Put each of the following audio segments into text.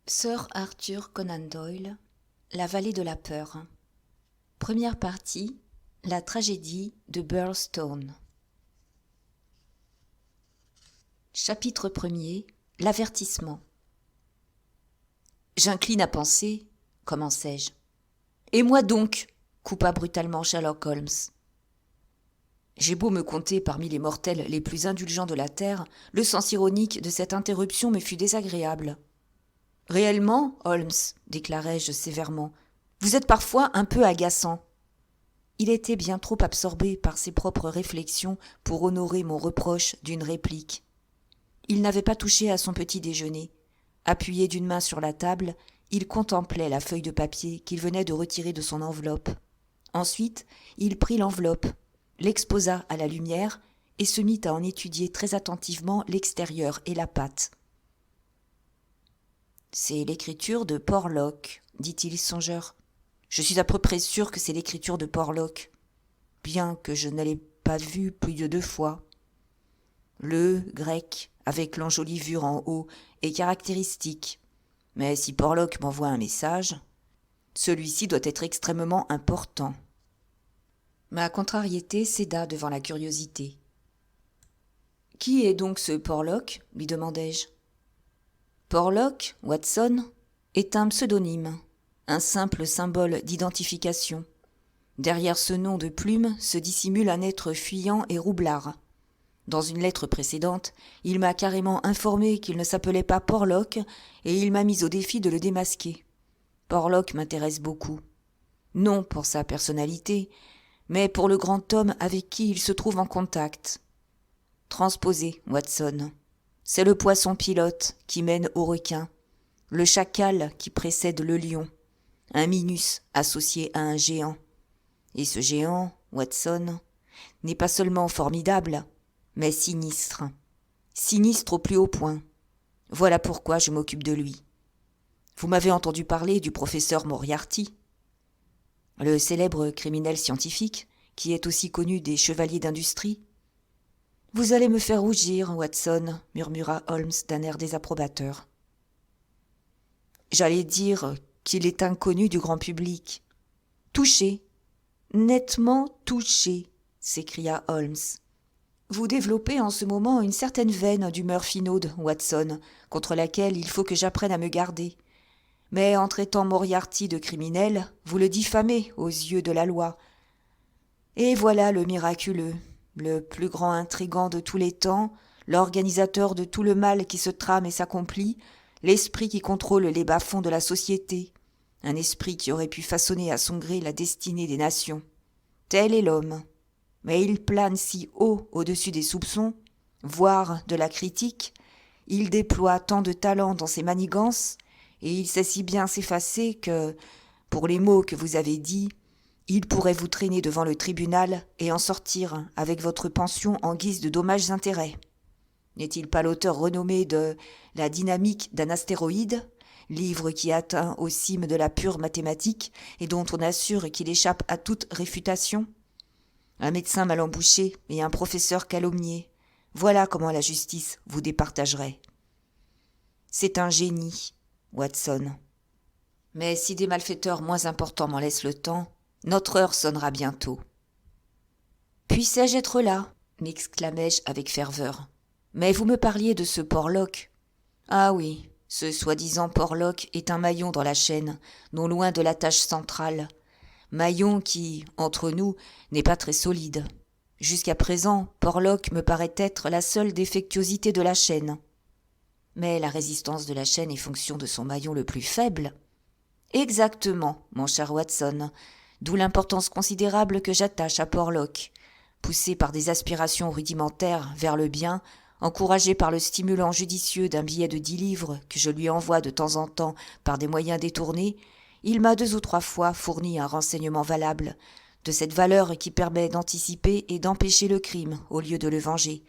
Sir Arthur Conan Doyle, La vallée de la peur. Première partie, la tragédie de Burlstone. Chapitre 1er, l'avertissement. J'incline à penser, commençai-je. Et moi donc, coupa brutalement Sherlock Holmes. J'ai beau me compter parmi les mortels les plus indulgents de la terre, le sens ironique de cette interruption me fut désagréable. Réellement, Holmes, déclarai-je sévèrement, vous êtes parfois un peu agaçant. Il était bien trop absorbé par ses propres réflexions pour honorer mon reproche d'une réplique. Il n'avait pas touché à son petit déjeuner. Appuyé d'une main sur la table, il contemplait la feuille de papier qu'il venait de retirer de son enveloppe. Ensuite, il prit l'enveloppe, l'exposa à la lumière et se mit à en étudier très attentivement l'extérieur et la pâte. « C'est l'écriture de Porlock, dit-il songeur. Je suis à peu près sûr que c'est l'écriture de Porlock, bien que je ne l'ai pas vu plus de 2 fois. Le grec, avec l'enjolivure en haut, est caractéristique. Mais si Porlock m'envoie un message, celui-ci doit être extrêmement important. » Ma contrariété céda devant la curiosité. « Qui est donc ce Porlock ?» lui demandai-je. « Porlock, Watson, est un pseudonyme, un simple symbole d'identification. Derrière ce nom de plume se dissimule un être fuyant et roublard. Dans une lettre précédente, il m'a carrément informé qu'il ne s'appelait pas Porlock et il m'a mis au défi de le démasquer. Porlock m'intéresse beaucoup. Non pour sa personnalité, mais pour le grand homme avec qui il se trouve en contact. Transposez, Watson. C'est le poisson pilote qui mène au requin, le chacal qui précède le lion, un minus associé à un géant. Et ce géant, Watson, n'est pas seulement formidable, mais sinistre. Sinistre au plus haut point. Voilà pourquoi je m'occupe de lui. Vous m'avez entendu parler du professeur Moriarty, le célèbre criminel scientifique, qui est aussi connu des chevaliers d'industrie. « Vous allez me faire rougir, Watson, » murmura Holmes d'un air désapprobateur. « J'allais dire qu'il est inconnu du grand public. »« Touché, nettement touché, » s'écria Holmes. « Vous développez en ce moment une certaine veine d'humeur finaude, Watson, contre laquelle il faut que j'apprenne à me garder. Mais en traitant Moriarty de criminel, vous le diffamez aux yeux de la loi. Et voilà le miraculeux, le plus grand intrigant de tous les temps, l'organisateur de tout le mal qui se trame et s'accomplit, l'esprit qui contrôle les bas-fonds de la société, un esprit qui aurait pu façonner à son gré la destinée des nations. Tel est l'homme. Mais il plane si haut au-dessus des soupçons, voire de la critique, il déploie tant de talent dans ses manigances, et il sait si bien s'effacer que, pour les mots que vous avez dits, il pourrait vous traîner devant le tribunal et en sortir avec votre pension en guise de dommages-intérêts. N'est-il pas l'auteur renommé de « La dynamique d'un astéroïde », livre qui atteint aux cimes de la pure mathématique et dont on assure qu'il échappe à toute réfutation ? Un médecin mal embouché et un professeur calomnié, voilà comment la justice vous départagerait. C'est un génie, Watson. Mais si des malfaiteurs moins importants m'en laissent le temps, notre heure sonnera bientôt. « Puissais-je être là ?» m'exclamai-je avec ferveur. « Mais vous me parliez de ce Porlock. » »« Ah oui, ce soi-disant Porlock est un maillon dans la chaîne, non loin de la tâche centrale. Maillon qui, entre nous, n'est pas très solide. Jusqu'à présent, Porlock me paraît être la seule défectuosité de la chaîne. Mais la résistance de la chaîne est fonction de son maillon le plus faible. » « Exactement, mon cher Watson, d'où l'importance considérable que j'attache à Porlock. Poussé par des aspirations rudimentaires vers le bien, encouragé par le stimulant judicieux d'un billet de 10 livres que je lui envoie de temps en temps par des moyens détournés, il m'a 2 ou 3 fois fourni un renseignement valable, de cette valeur qui permet d'anticiper et d'empêcher le crime au lieu de le venger.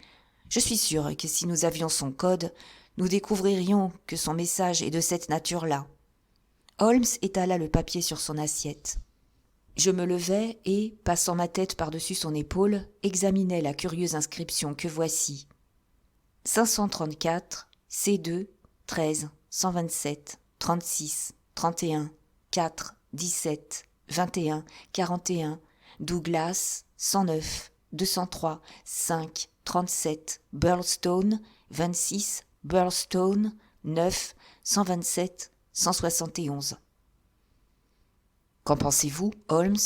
Je suis sûr que si nous avions son code, nous découvririons que son message est de cette nature-là. » Holmes étala le papier sur son assiette. Je me levai et, passant ma tête par-dessus son épaule, examinai la curieuse inscription que voici. 534, C2, 13, 127, 36, 31, 4, 17, 21, 41, Douglas, 109, 203, 5, 37, Burlstone, 26, Burlstone, 9, 127, 171. Qu'en pensez-vous, Holmes ?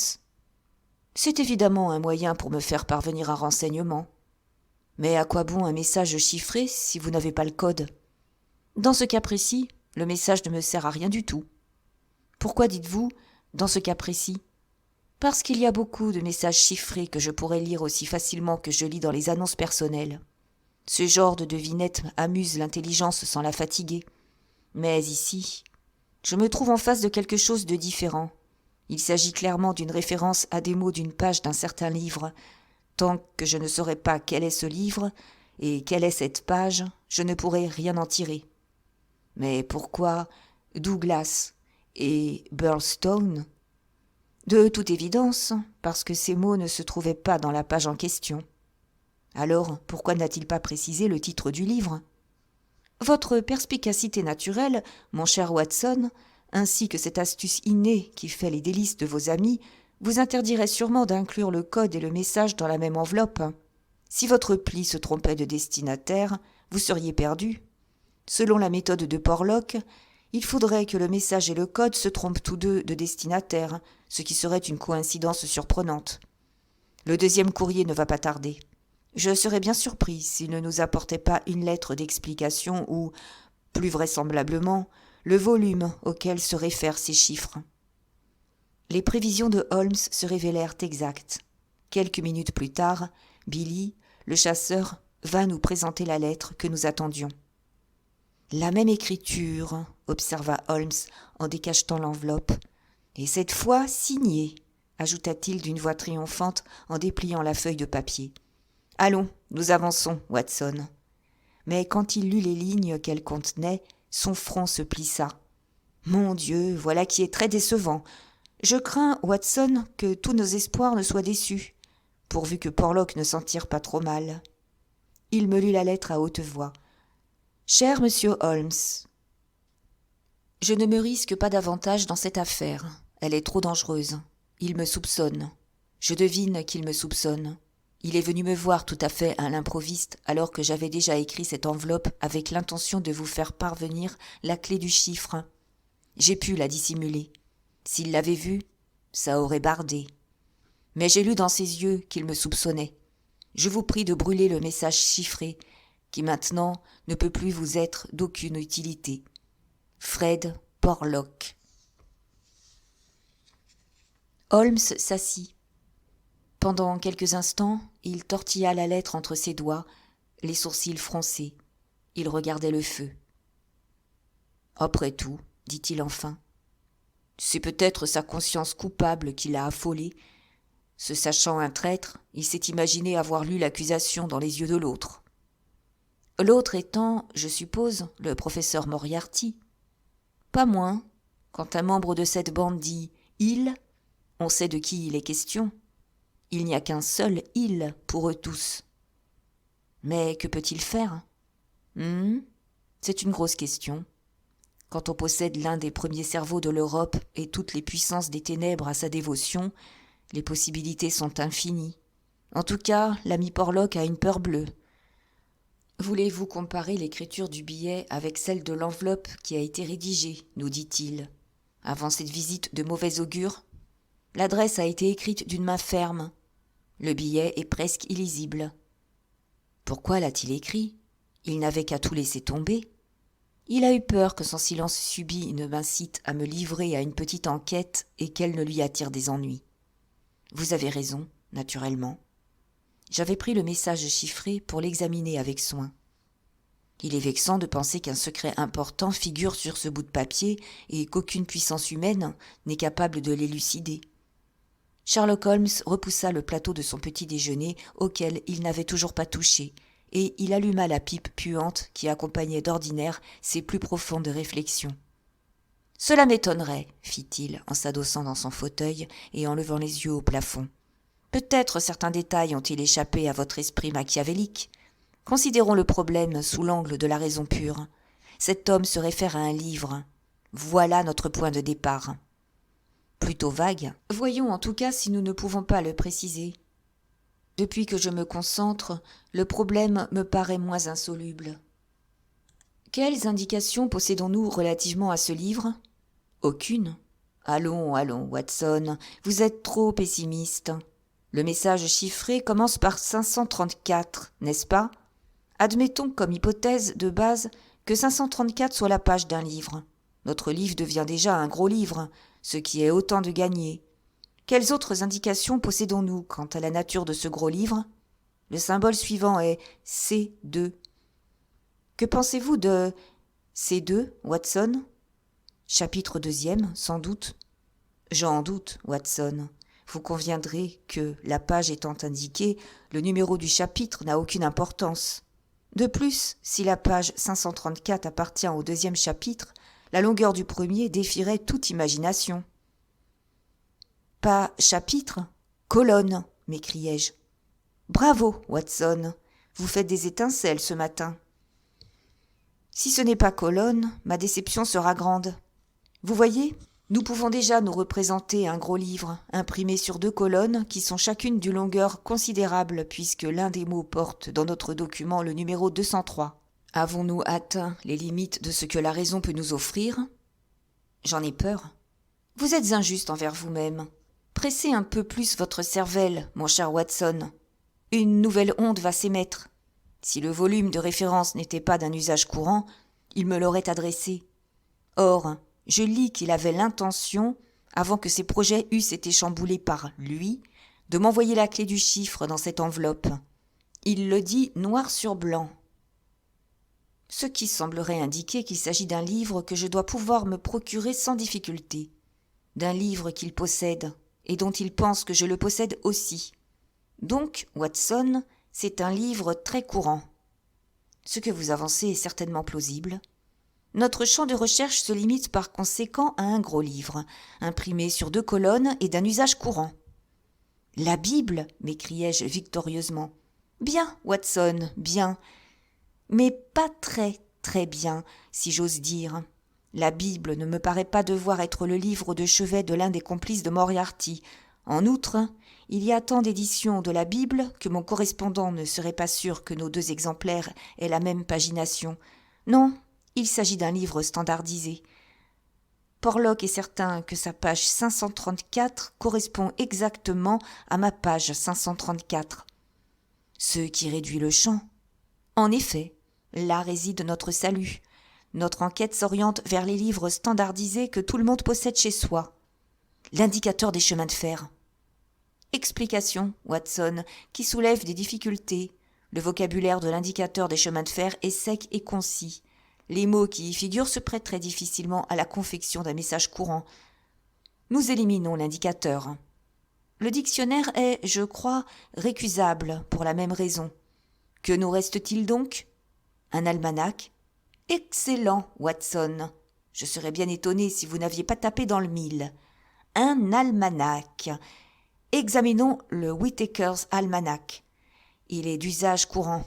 C'est évidemment un moyen pour me faire parvenir un renseignement. Mais à quoi bon un message chiffré si vous n'avez pas le code ? Dans ce cas précis, le message ne me sert à rien du tout. Pourquoi dites-vous « dans ce cas précis » ? Parce qu'il y a beaucoup de messages chiffrés que je pourrais lire aussi facilement que je lis dans les annonces personnelles. Ce genre de devinette amuse l'intelligence sans la fatiguer. Mais ici, je me trouve en face de quelque chose de différent. Il s'agit clairement d'une référence à des mots d'une page d'un certain livre. Tant que je ne saurai pas quel est ce livre et quelle est cette page, je ne pourrai rien en tirer. Mais pourquoi Douglas et Burlstone ? De toute évidence, parce que ces mots ne se trouvaient pas dans la page en question. Alors, pourquoi n'a-t-il pas précisé le titre du livre ? Votre perspicacité naturelle, mon cher Watson, ainsi que cette astuce innée qui fait les délices de vos amis, vous interdirait sûrement d'inclure le code et le message dans la même enveloppe. Si votre pli se trompait de destinataire, vous seriez perdu. Selon la méthode de Porlock, il faudrait que le message et le code se trompent tous deux de destinataire, ce qui serait une coïncidence surprenante. Le deuxième courrier ne va pas tarder. Je serais bien surpris s'il ne nous apportait pas une lettre d'explication ou, plus vraisemblablement, le volume auquel se réfèrent ces chiffres. Les prévisions de Holmes se révélèrent exactes. Quelques minutes plus tard, Billy, le chasseur, vint nous présenter la lettre que nous attendions. « La même écriture, » observa Holmes en décachetant l'enveloppe. « Et cette fois signée, » ajouta-t-il d'une voix triomphante en dépliant la feuille de papier. « Allons, nous avançons, Watson. » Mais quand il lut les lignes qu'elle contenait, son front se plissa. « Mon Dieu, voilà qui est très décevant. Je crains, Watson, que tous nos espoirs ne soient déçus, pourvu que Porlock ne s'en tire pas trop mal. » Il me lut la lettre à haute voix. « Cher monsieur Holmes, je ne me risque pas davantage dans cette affaire. Elle est trop dangereuse. Il me soupçonne. Je devine qu'il me soupçonne. Il est venu me voir tout à fait à l'improviste alors que j'avais déjà écrit cette enveloppe avec l'intention de vous faire parvenir la clé du chiffre. J'ai pu la dissimuler. S'il l'avait vue, ça aurait bardé. Mais j'ai lu dans ses yeux qu'il me soupçonnait. Je vous prie de brûler le message chiffré, qui maintenant ne peut plus vous être d'aucune utilité. Fred Porlock. Holmes s'assit. Pendant quelques instants, il tortilla la lettre entre ses doigts, les sourcils froncés. Il regardait le feu. « Après tout, dit-il enfin, c'est peut-être sa conscience coupable qui l'a affolé. Se sachant un traître, il s'est imaginé avoir lu l'accusation dans les yeux de l'autre. L'autre étant, je suppose, le professeur Moriarty. Pas moins. Quand un membre de cette bande dit « il », on sait de qui il est question. Il n'y a qu'un seul « il » pour eux tous. Mais que peut-il faire ? C'est une grosse question. Quand on possède l'un des premiers cerveaux de l'Europe et toutes les puissances des ténèbres à sa dévotion, les possibilités sont infinies. En tout cas, l'ami Porlock a une peur bleue. Voulez-vous comparer l'écriture du billet avec celle de l'enveloppe qui a été rédigée, nous dit-il. Avant cette visite de mauvais augure, l'adresse a été écrite d'une main ferme. Le billet est presque illisible. Pourquoi l'a-t-il écrit ? Il n'avait qu'à tout laisser tomber. Il a eu peur que son silence subit ne m'incite à me livrer à une petite enquête et qu'elle ne lui attire des ennuis. Vous avez raison, naturellement. J'avais pris le message chiffré pour l'examiner avec soin. Il est vexant de penser qu'un secret important figure sur ce bout de papier et qu'aucune puissance humaine n'est capable de l'élucider. Sherlock Holmes repoussa le plateau de son petit déjeuner auquel il n'avait toujours pas touché, et il alluma la pipe puante qui accompagnait d'ordinaire ses plus profondes réflexions. « Cela m'étonnerait, fit-il en s'adossant dans son fauteuil et en levant les yeux au plafond. Peut-être certains détails ont-ils échappé à votre esprit machiavélique. Considérons le problème sous l'angle de la raison pure. Cet homme se réfère à un livre. Voilà notre point de départ. Plutôt vague. Voyons en tout cas si nous ne pouvons pas le préciser. Depuis que je me concentre, le problème me paraît moins insoluble. Quelles indications possédons-nous relativement à ce livre ? Aucune. Allons, Watson, vous êtes trop pessimiste. Le message chiffré commence par 534, n'est-ce pas ? Admettons comme hypothèse de base que 534 soit la page d'un livre. Notre livre devient déjà un gros livre, ce qui est autant de gagné. Quelles autres indications possédons-nous quant à la nature de ce gros livre ? Le symbole suivant est C2. Que pensez-vous de C2, Watson ? Chapitre 2e, sans doute. J'en doute, Watson. Vous conviendrez que, la page étant indiquée, le numéro du chapitre n'a aucune importance. De plus, si la page 534 appartient au 2e chapitre, la longueur du premier défierait toute imagination. Pas chapitre, colonne, m'écriai-je. Bravo, Watson, vous faites des étincelles ce matin. Si ce n'est pas colonne, ma déception sera grande. Vous voyez, nous pouvons déjà nous représenter un gros livre, imprimé sur 2 colonnes qui sont chacune d'une longueur considérable puisque l'un des mots porte dans notre document le numéro 203. Avons-nous atteint les limites de ce que la raison peut nous offrir ? J'en ai peur. Vous êtes injuste envers vous-même. Pressez un peu plus votre cervelle, mon cher Watson. Une nouvelle onde va s'émettre. Si le volume de référence n'était pas d'un usage courant, il me l'aurait adressé. Or, je lis qu'il avait l'intention, avant que ses projets eussent été chamboulés par lui, de m'envoyer la clé du chiffre dans cette enveloppe. Il le dit noir sur blanc. Ce qui semblerait indiquer qu'il s'agit d'un livre que je dois pouvoir me procurer sans difficulté, d'un livre qu'il possède et dont il pense que je le possède aussi. Donc, Watson, c'est un livre très courant. Ce que vous avancez est certainement plausible. Notre champ de recherche se limite par conséquent à un gros livre, imprimé sur 2 colonnes et d'un usage courant. « La Bible !» m'écriai-je victorieusement. « Bien, Watson, bien. Mais pas très, très bien, si j'ose dire. La Bible ne me paraît pas devoir être le livre de chevet de l'un des complices de Moriarty. En outre, il y a tant d'éditions de la Bible que mon correspondant ne serait pas sûr que nos 2 exemplaires aient la même pagination. Non, il s'agit d'un livre standardisé. Porlock est certain que sa page 534 correspond exactement à ma page 534. Ce qui réduit le champ. En effet, là réside notre salut. Notre enquête s'oriente vers les livres standardisés que tout le monde possède chez soi. L'indicateur des chemins de fer. Explication, Watson, qui soulève des difficultés. Le vocabulaire de l'indicateur des chemins de fer est sec et concis. Les mots qui y figurent se prêtent très difficilement à la confection d'un message courant. Nous éliminons l'indicateur. Le dictionnaire est, je crois, récusable pour la même raison. Que nous reste-t-il donc ? Un almanach ? Excellent, Watson. Je serais bien étonné si vous n'aviez pas tapé dans le mille. Un almanach. Examinons le Whitaker's Almanach. Il est d'usage courant.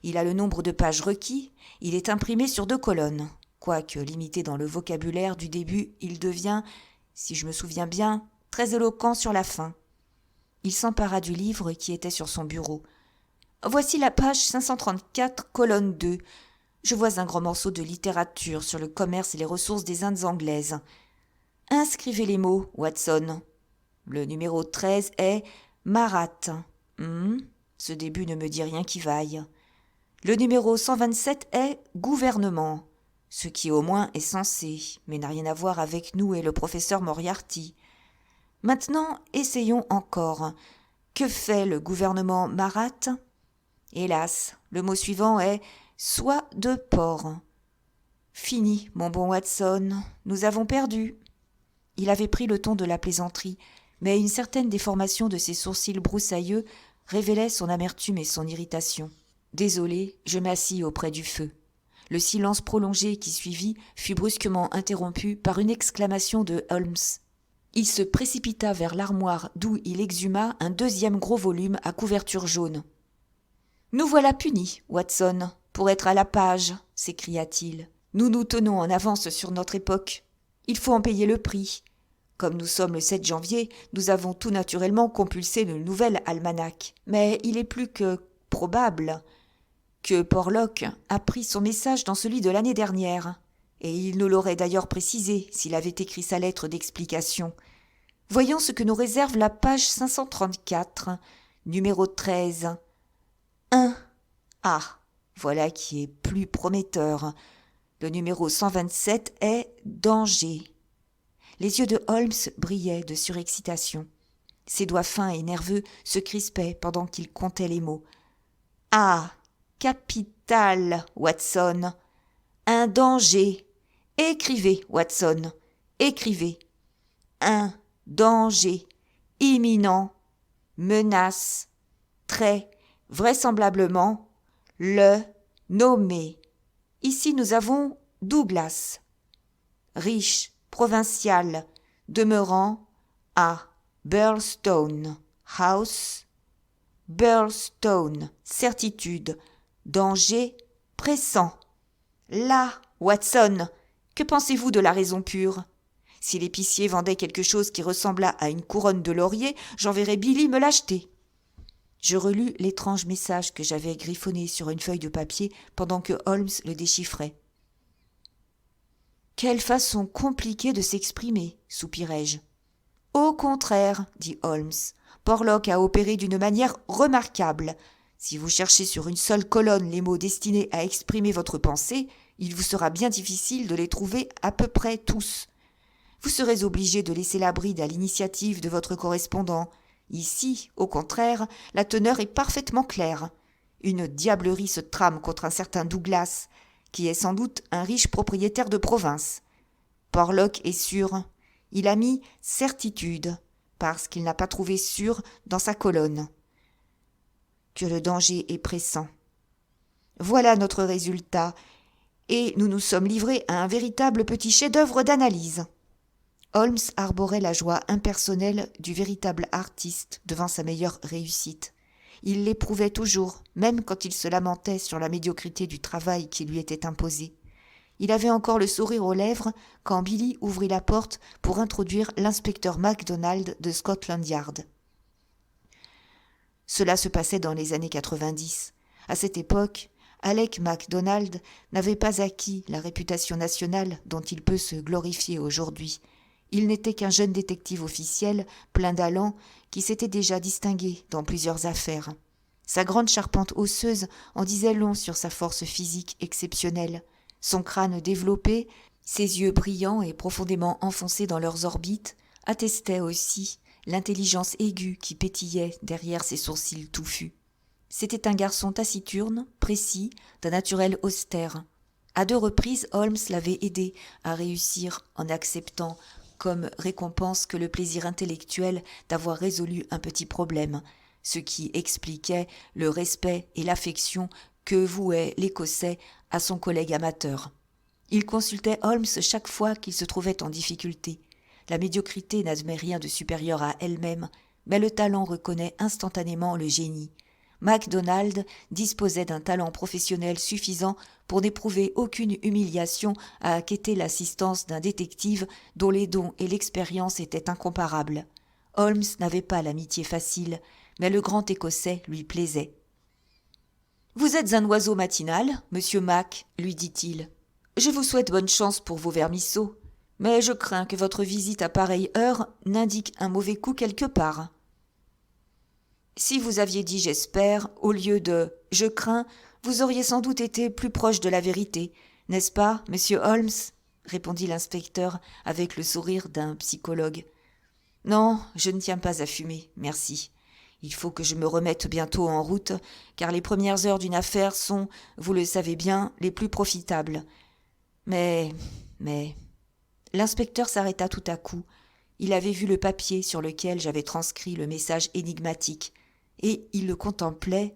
Il a le nombre de pages requis. Il est imprimé sur 2 colonnes. Quoique limité dans le vocabulaire du début, il devient, si je me souviens bien, très éloquent sur la fin. Il s'empara du livre qui était sur son bureau. Voici la page 534, colonne 2. Je vois un grand morceau de littérature sur le commerce et les ressources des Indes anglaises. Inscrivez les mots, Watson. Le numéro 13 est Marat. Ce début ne me dit rien qui vaille. Le numéro 127 est gouvernement, ce qui au moins est censé, mais n'a rien à voir avec nous et le professeur Moriarty. Maintenant, essayons encore. Que fait le gouvernement Marat ? Hélas, le mot suivant est soie de porc. Fini, mon bon Watson, nous avons perdu. Il avait pris le ton de la plaisanterie, mais une certaine déformation de ses sourcils broussailleux révélait son amertume et son irritation. Désolé, je m'assis auprès du feu. Le silence prolongé qui suivit fut brusquement interrompu par une exclamation de Holmes. Il se précipita vers l'armoire d'où il exhuma un 2e gros volume à couverture jaune. « Nous voilà punis, Watson, pour être à la page !» s'écria-t-il. « Nous nous tenons en avance sur notre époque. Il faut en payer le prix. Comme nous sommes le 7 janvier, nous avons tout naturellement compulsé le nouvel almanach. Mais il est plus que probable que Porlock a pris son message dans celui de l'année dernière. Et il nous l'aurait d'ailleurs précisé s'il avait écrit sa lettre d'explication. Voyons ce que nous réserve la page 534, numéro 13. 1. Ah, voilà qui est plus prometteur. Le numéro 127 est « Danger ». Les yeux de Holmes brillaient de surexcitation. Ses doigts fins et nerveux se crispaient pendant qu'il comptait les mots. « Ah, capital, Watson. Un danger. Écrivez, Watson. Écrivez. Un danger. Imminent. Menace. Très vraisemblablement. Le nommé. Ici nous avons Douglas. Riche, provincial, demeurant à Burlstone House. Burlstone, certitude, danger, pressant. Là, Watson, que pensez-vous de la raison pure ? Si l'épicier vendait quelque chose qui ressemblât à une couronne de laurier, j'enverrais Billy me l'acheter. Je relus l'étrange message que j'avais griffonné sur une feuille de papier pendant que Holmes le déchiffrait. « Quelle façon compliquée de s'exprimer, soupirai-je. « Au contraire, dit Holmes, Porlock a opéré d'une manière remarquable. Si vous cherchez sur une seule colonne les mots destinés à exprimer votre pensée, il vous sera bien difficile de les trouver à peu près tous. Vous serez obligé de laisser la bride à l'initiative de votre correspondant. Ici, au contraire, la teneur est parfaitement claire. Une diablerie se trame contre un certain Douglas, qui est sans doute un riche propriétaire de province. Porlock est sûr. Il a mis « certitude » parce qu'il n'a pas trouvé « sûr » dans sa colonne. Que le danger est pressant. Voilà notre résultat, et nous nous sommes livrés à un véritable petit chef-d'œuvre d'analyse. Holmes arborait la joie impersonnelle du véritable artiste devant sa meilleure réussite. Il l'éprouvait toujours, même quand il se lamentait sur la médiocrité du travail qui lui était imposé. Il avait encore le sourire aux lèvres quand Billy ouvrit la porte pour introduire l'inspecteur MacDonald de Scotland Yard. Cela se passait dans les années 90. À cette époque, Alec MacDonald n'avait pas acquis la réputation nationale dont il peut se glorifier aujourd'hui. Il n'était qu'un jeune détective officiel, plein d'allant, qui s'était déjà distingué dans plusieurs affaires. Sa grande charpente osseuse en disait long sur sa force physique exceptionnelle. Son crâne développé, ses yeux brillants et profondément enfoncés dans leurs orbites, attestaient aussi l'intelligence aiguë qui pétillait derrière ses sourcils touffus. C'était un garçon taciturne, précis, d'un naturel austère. À 2 reprises, Holmes l'avait aidé à réussir en acceptant comme récompense que le plaisir intellectuel d'avoir résolu un petit problème, ce qui expliquait le respect et l'affection que vouait l'Écossais à son collègue amateur. Il consultait Holmes chaque fois qu'il se trouvait en difficulté. La médiocrité n'admet rien de supérieur à elle-même, mais le talent reconnaît instantanément le génie. MacDonald disposait d'un talent professionnel suffisant pour n'éprouver aucune humiliation à acquitter l'assistance d'un détective dont les dons et l'expérience étaient incomparables. Holmes n'avait pas l'amitié facile, mais le grand Écossais lui plaisait. « Vous êtes un oiseau matinal, monsieur Mac, lui dit-il. Je vous souhaite bonne chance pour vos vermisseaux, mais je crains que votre visite à pareille heure n'indique un mauvais coup quelque part. » Si vous aviez dit « j'espère » au lieu de « je crains », vous auriez sans doute été plus proche de la vérité, n'est-ce pas, monsieur Holmes ? Répondit l'inspecteur avec le sourire d'un psychologue. Non, je ne tiens pas à fumer, merci. Il faut que je me remette bientôt en route, car les premières heures d'une affaire sont, vous le savez bien, les plus profitables. Mais... L'inspecteur s'arrêta tout à coup. Il avait vu le papier sur lequel j'avais transcrit le message énigmatique, et il le contemplait,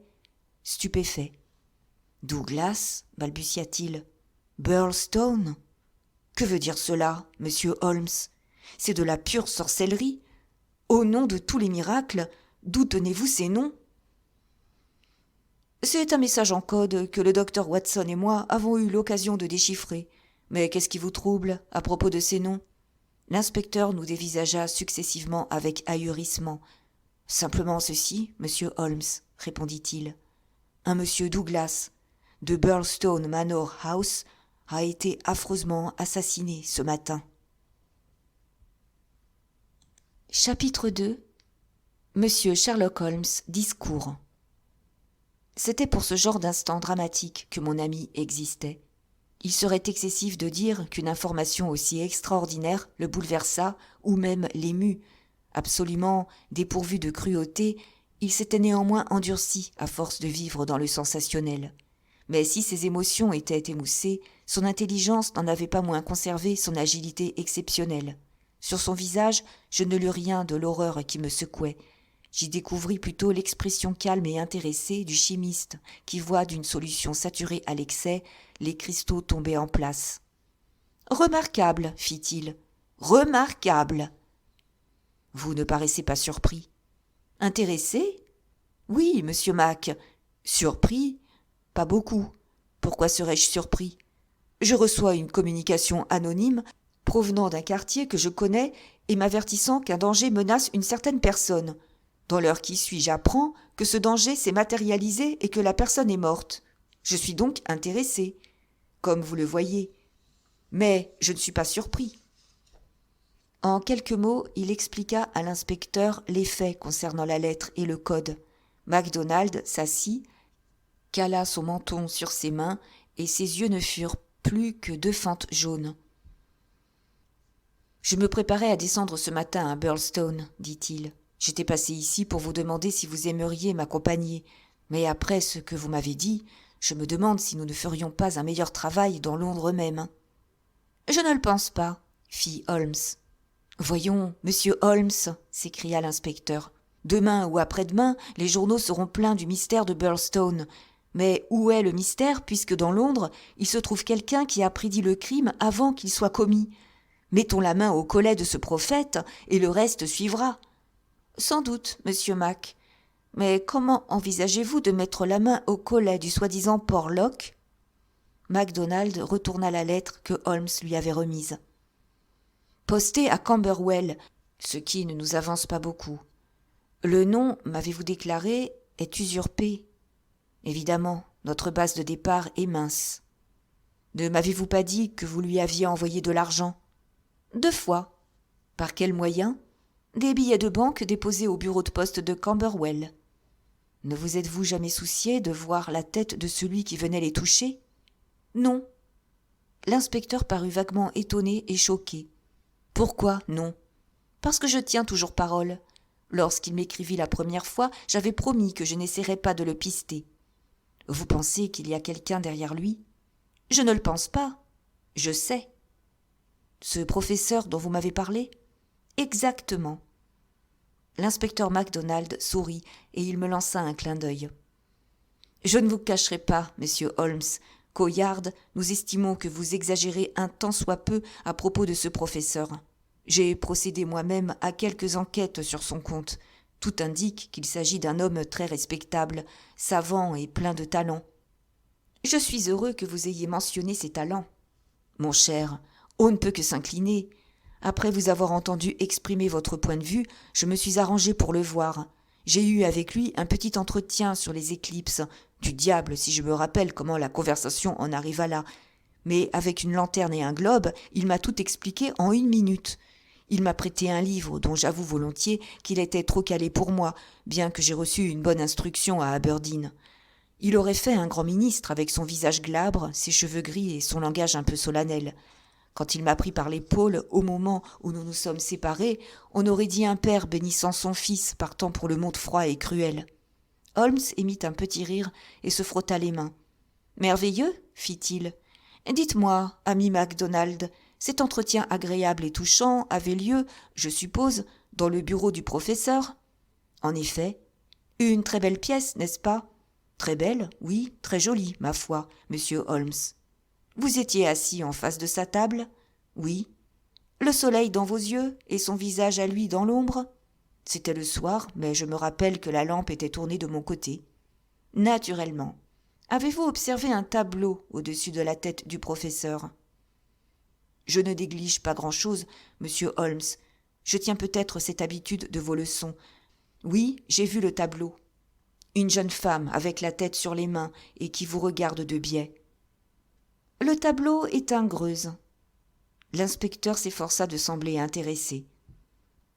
stupéfait. « Douglas » balbutia-t-il. « Burlstone » Que veut dire cela, monsieur Holmes ? C'est de la pure sorcellerie. Au nom de tous les miracles, d'où tenez-vous ces noms ? C'est un message en code que le docteur Watson et moi avons eu l'occasion de déchiffrer. Mais qu'est-ce qui vous trouble à propos de ces noms ? L'inspecteur nous dévisagea successivement avec ahurissement. « Simplement ceci, monsieur Holmes, répondit-il. Un monsieur Douglas, de Burlstone Manor House, a été affreusement assassiné ce matin. » Chapitre 2. Monsieur Sherlock Holmes discourt. C'était pour ce genre d'instant dramatique que mon ami existait. Il serait excessif de dire qu'une information aussi extraordinaire le bouleversa ou même l'émut. Absolument dépourvu de cruauté, il s'était néanmoins endurci à force de vivre dans le sensationnel. Mais si ses émotions étaient émoussées, son intelligence n'en avait pas moins conservé son agilité exceptionnelle. Sur son visage, je ne lus rien de l'horreur qui me secouait. J'y découvris plutôt l'expression calme et intéressée du chimiste qui voit d'une solution saturée à l'excès les cristaux tomber en place. « Remarquable, fit-il. Remarquable. » Vous ne paraissez pas surpris. « Intéressé ? Oui, monsieur Mac. Surpris ? Pas beaucoup. Pourquoi serais-je surpris ? Je reçois une communication anonyme provenant d'un quartier que je connais et m'avertissant qu'un danger menace une certaine personne. Dans l'heure qui suit, j'apprends que ce danger s'est matérialisé et que la personne est morte. Je suis donc intéressé, comme vous le voyez. Mais je ne suis pas surpris. » En quelques mots, il expliqua à l'inspecteur les faits concernant la lettre et le code. MacDonald s'assit, cala son menton sur ses mains et ses yeux ne furent plus que 2 fentes jaunes. « Je me préparais à descendre ce matin à Burlstone, dit-il. J'étais passé ici pour vous demander si vous aimeriez m'accompagner, mais après ce que vous m'avez dit, je me demande si nous ne ferions pas un meilleur travail dans Londres même. »« Je ne le pense pas, » fit Holmes. « Voyons, monsieur Holmes, » s'écria l'inspecteur. « Demain ou après-demain, les journaux seront pleins du mystère de Burlstone. Mais où est le mystère, puisque dans Londres, il se trouve quelqu'un qui a prédit le crime avant qu'il soit commis ? Mettons la main au collet de ce prophète, et le reste suivra. » « Sans doute, monsieur Mac. Mais comment envisagez-vous de mettre la main au collet du soi-disant Porlock ?» MacDonald retourna la lettre que Holmes lui avait remise. « Postée à Camberwell, ce qui ne nous avance pas beaucoup. Le nom, m'avez-vous déclaré, est usurpé. Évidemment, notre base de départ est mince. Ne m'avez-vous pas dit que vous lui aviez envoyé de l'argent ? » « 2 fois. »« Par quel moyen ? » ?»« Des billets de banque déposés au bureau de poste de Camberwell. »« Ne vous êtes-vous jamais soucié de voir la tête de celui qui venait les toucher ? » ?»« Non. » L'inspecteur parut vaguement étonné et choqué. « Pourquoi non ? » ?»« Parce que je tiens toujours parole. Lorsqu'il m'écrivit la première fois, j'avais promis que je n'essaierais pas de le pister. Vous pensez qu'il y a quelqu'un derrière lui ? Je ne le pense pas. Je sais. Ce professeur dont vous m'avez parlé ? Exactement. L'inspecteur MacDonald sourit et il me lança un clin d'œil. Je ne vous cacherai pas, monsieur Holmes, qu'au Yard, nous estimons que vous exagérez un tant soit peu à propos de ce professeur. J'ai procédé moi-même à quelques enquêtes sur son compte. Tout indique qu'il s'agit d'un homme très respectable, savant et plein de talent. Je suis heureux que vous ayez mentionné ses talents. Mon cher, on ne peut que s'incliner. Après vous avoir entendu exprimer votre point de vue, je me suis arrangé pour le voir. J'ai eu avec lui un petit entretien sur les éclipses. Du diable, si je me rappelle comment la conversation en arriva là. Mais avec une lanterne et un globe, il m'a tout expliqué en 1 minute. Il m'a prêté un livre dont j'avoue volontiers qu'il était trop calé pour moi, bien que j'ai reçu une bonne instruction à Aberdeen. Il aurait fait un grand ministre avec son visage glabre, ses cheveux gris et son langage un peu solennel. Quand il m'a pris par l'épaule au moment où nous nous sommes séparés, on aurait dit un père bénissant son fils partant pour le monde froid et cruel. Holmes émit un petit rire et se frotta les mains. « Merveilleux, fit-il. Dites-moi, ami MacDonald, cet entretien agréable et touchant avait lieu, je suppose, dans le bureau du professeur ? En effet. Une très belle pièce, n'est-ce pas ? Très belle, oui, très jolie, ma foi, monsieur Holmes. Vous étiez assis en face de sa table ? Oui. Le soleil dans vos yeux et son visage à lui dans l'ombre ? C'était le soir, mais je me rappelle que la lampe était tournée de mon côté. Naturellement. Avez-vous observé un tableau au-dessus de la tête du professeur ? Je ne néglige pas grand-chose, monsieur Holmes. Je tiens peut-être cette habitude de vos leçons. Oui, j'ai vu le tableau. Une jeune femme avec la tête sur les mains et qui vous regarde de biais. Le tableau est un Greuze. L'inspecteur s'efforça de sembler intéressé.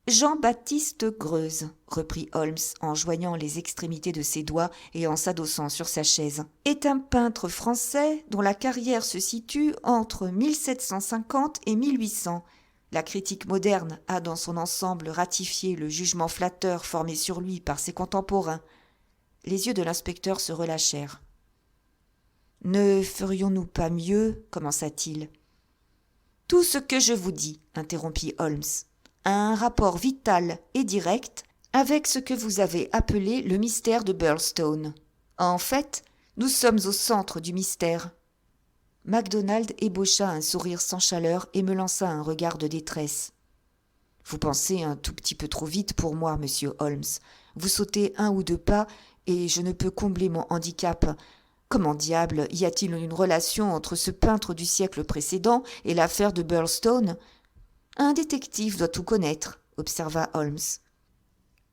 Jean-Baptiste Greuze, reprit Holmes en joignant les extrémités de ses doigts et en s'adossant sur sa chaise, est un peintre français dont la carrière se situe entre 1750 et 1800. La critique moderne a dans son ensemble ratifié le jugement flatteur formé sur lui par ses contemporains. Les yeux de l'inspecteur se relâchèrent. « Ne ferions-nous pas mieux » commença-t-il. « Tout ce que je vous dis, » interrompit Holmes, « a un rapport vital et direct avec ce que vous avez appelé le mystère de Birlstone. En fait, nous sommes au centre du mystère. » MacDonald ébaucha un sourire sans chaleur et me lança un regard de détresse. « Vous pensez un tout petit peu trop vite pour moi, monsieur Holmes. Vous sautez 1 ou 2 pas et je ne peux combler mon handicap. Comment diable y a-t-il une relation entre ce peintre du siècle précédent et l'affaire de Birlstone ? Un détective doit tout connaître, observa Holmes.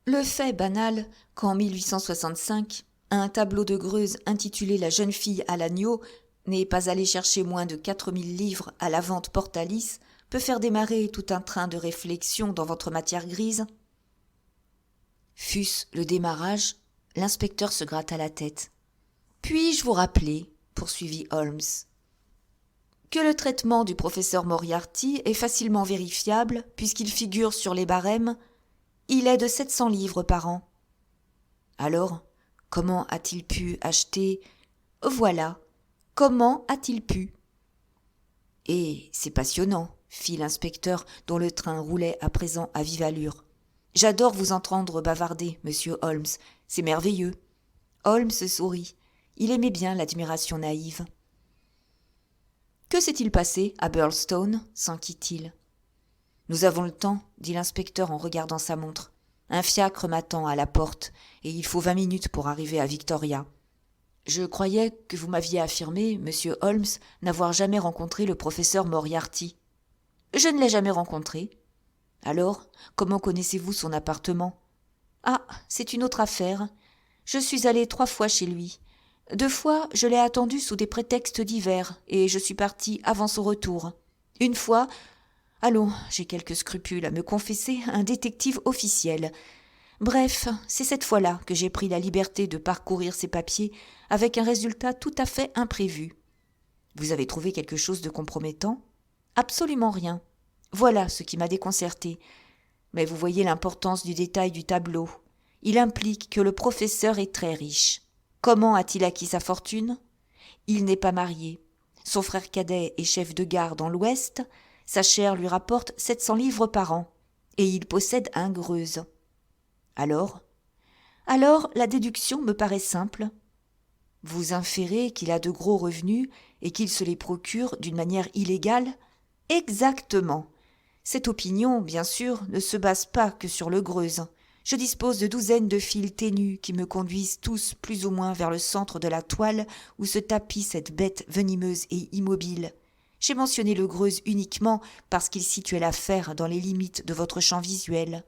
Le fait banal qu'en 1865, un tableau de Greuze intitulé La jeune fille à l'agneau n'est pas allé chercher moins de 4000 livres à la vente Portalis peut faire démarrer tout un train de réflexion dans votre matière grise. Fût-ce le démarrage, l'inspecteur se gratta la tête. « Puis-je vous rappeler, poursuivit Holmes, que le traitement du professeur Moriarty est facilement vérifiable puisqu'il figure sur les barèmes. Il est de 700 livres par an. Alors, comment a-t-il pu acheter... Voilà, comment a-t-il pu ? Et c'est passionnant, fit l'inspecteur dont le train roulait à présent à vive allure. J'adore vous entendre bavarder, monsieur Holmes, c'est merveilleux. Holmes sourit. Il aimait bien l'admiration naïve. Que s'est-il passé à Birlstone ? S'enquit-il. Nous avons le temps, dit l'inspecteur en regardant sa montre. Un fiacre m'attend à la porte, et il faut 20 minutes pour arriver à Victoria. Je croyais que vous m'aviez affirmé, monsieur Holmes, n'avoir jamais rencontré le professeur Moriarty. Je ne l'ai jamais rencontré. Alors, comment connaissez-vous son appartement ? Ah, c'est une autre affaire. Je suis allé 3 fois chez lui. 2 fois, je l'ai attendu sous des prétextes divers, et je suis parti avant son retour. Une fois, allons, j'ai quelques scrupules à me confesser, un détective officiel. Bref, c'est cette fois-là que j'ai pris la liberté de parcourir ses papiers avec un résultat tout à fait imprévu. Vous avez trouvé quelque chose de compromettant ? Absolument rien. Voilà ce qui m'a déconcerté. Mais vous voyez l'importance du détail du tableau. Il implique que le professeur est très riche. Comment a-t-il acquis sa fortune ? Il n'est pas marié. Son frère cadet est chef de gare dans l'Ouest. Sa chaire lui rapporte 700 livres par an. Et il possède un Greuze. Alors, la déduction me paraît simple. Vous inférez qu'il a de gros revenus et qu'il se les procure d'une manière illégale ? Exactement. Cette opinion, bien sûr, ne se base pas que sur le Greuze. Je dispose de douzaines de fils ténus qui me conduisent tous plus ou moins vers le centre de la toile où se tapit cette bête venimeuse et immobile. J'ai mentionné le Greuze uniquement parce qu'il situait l'affaire dans les limites de votre champ visuel.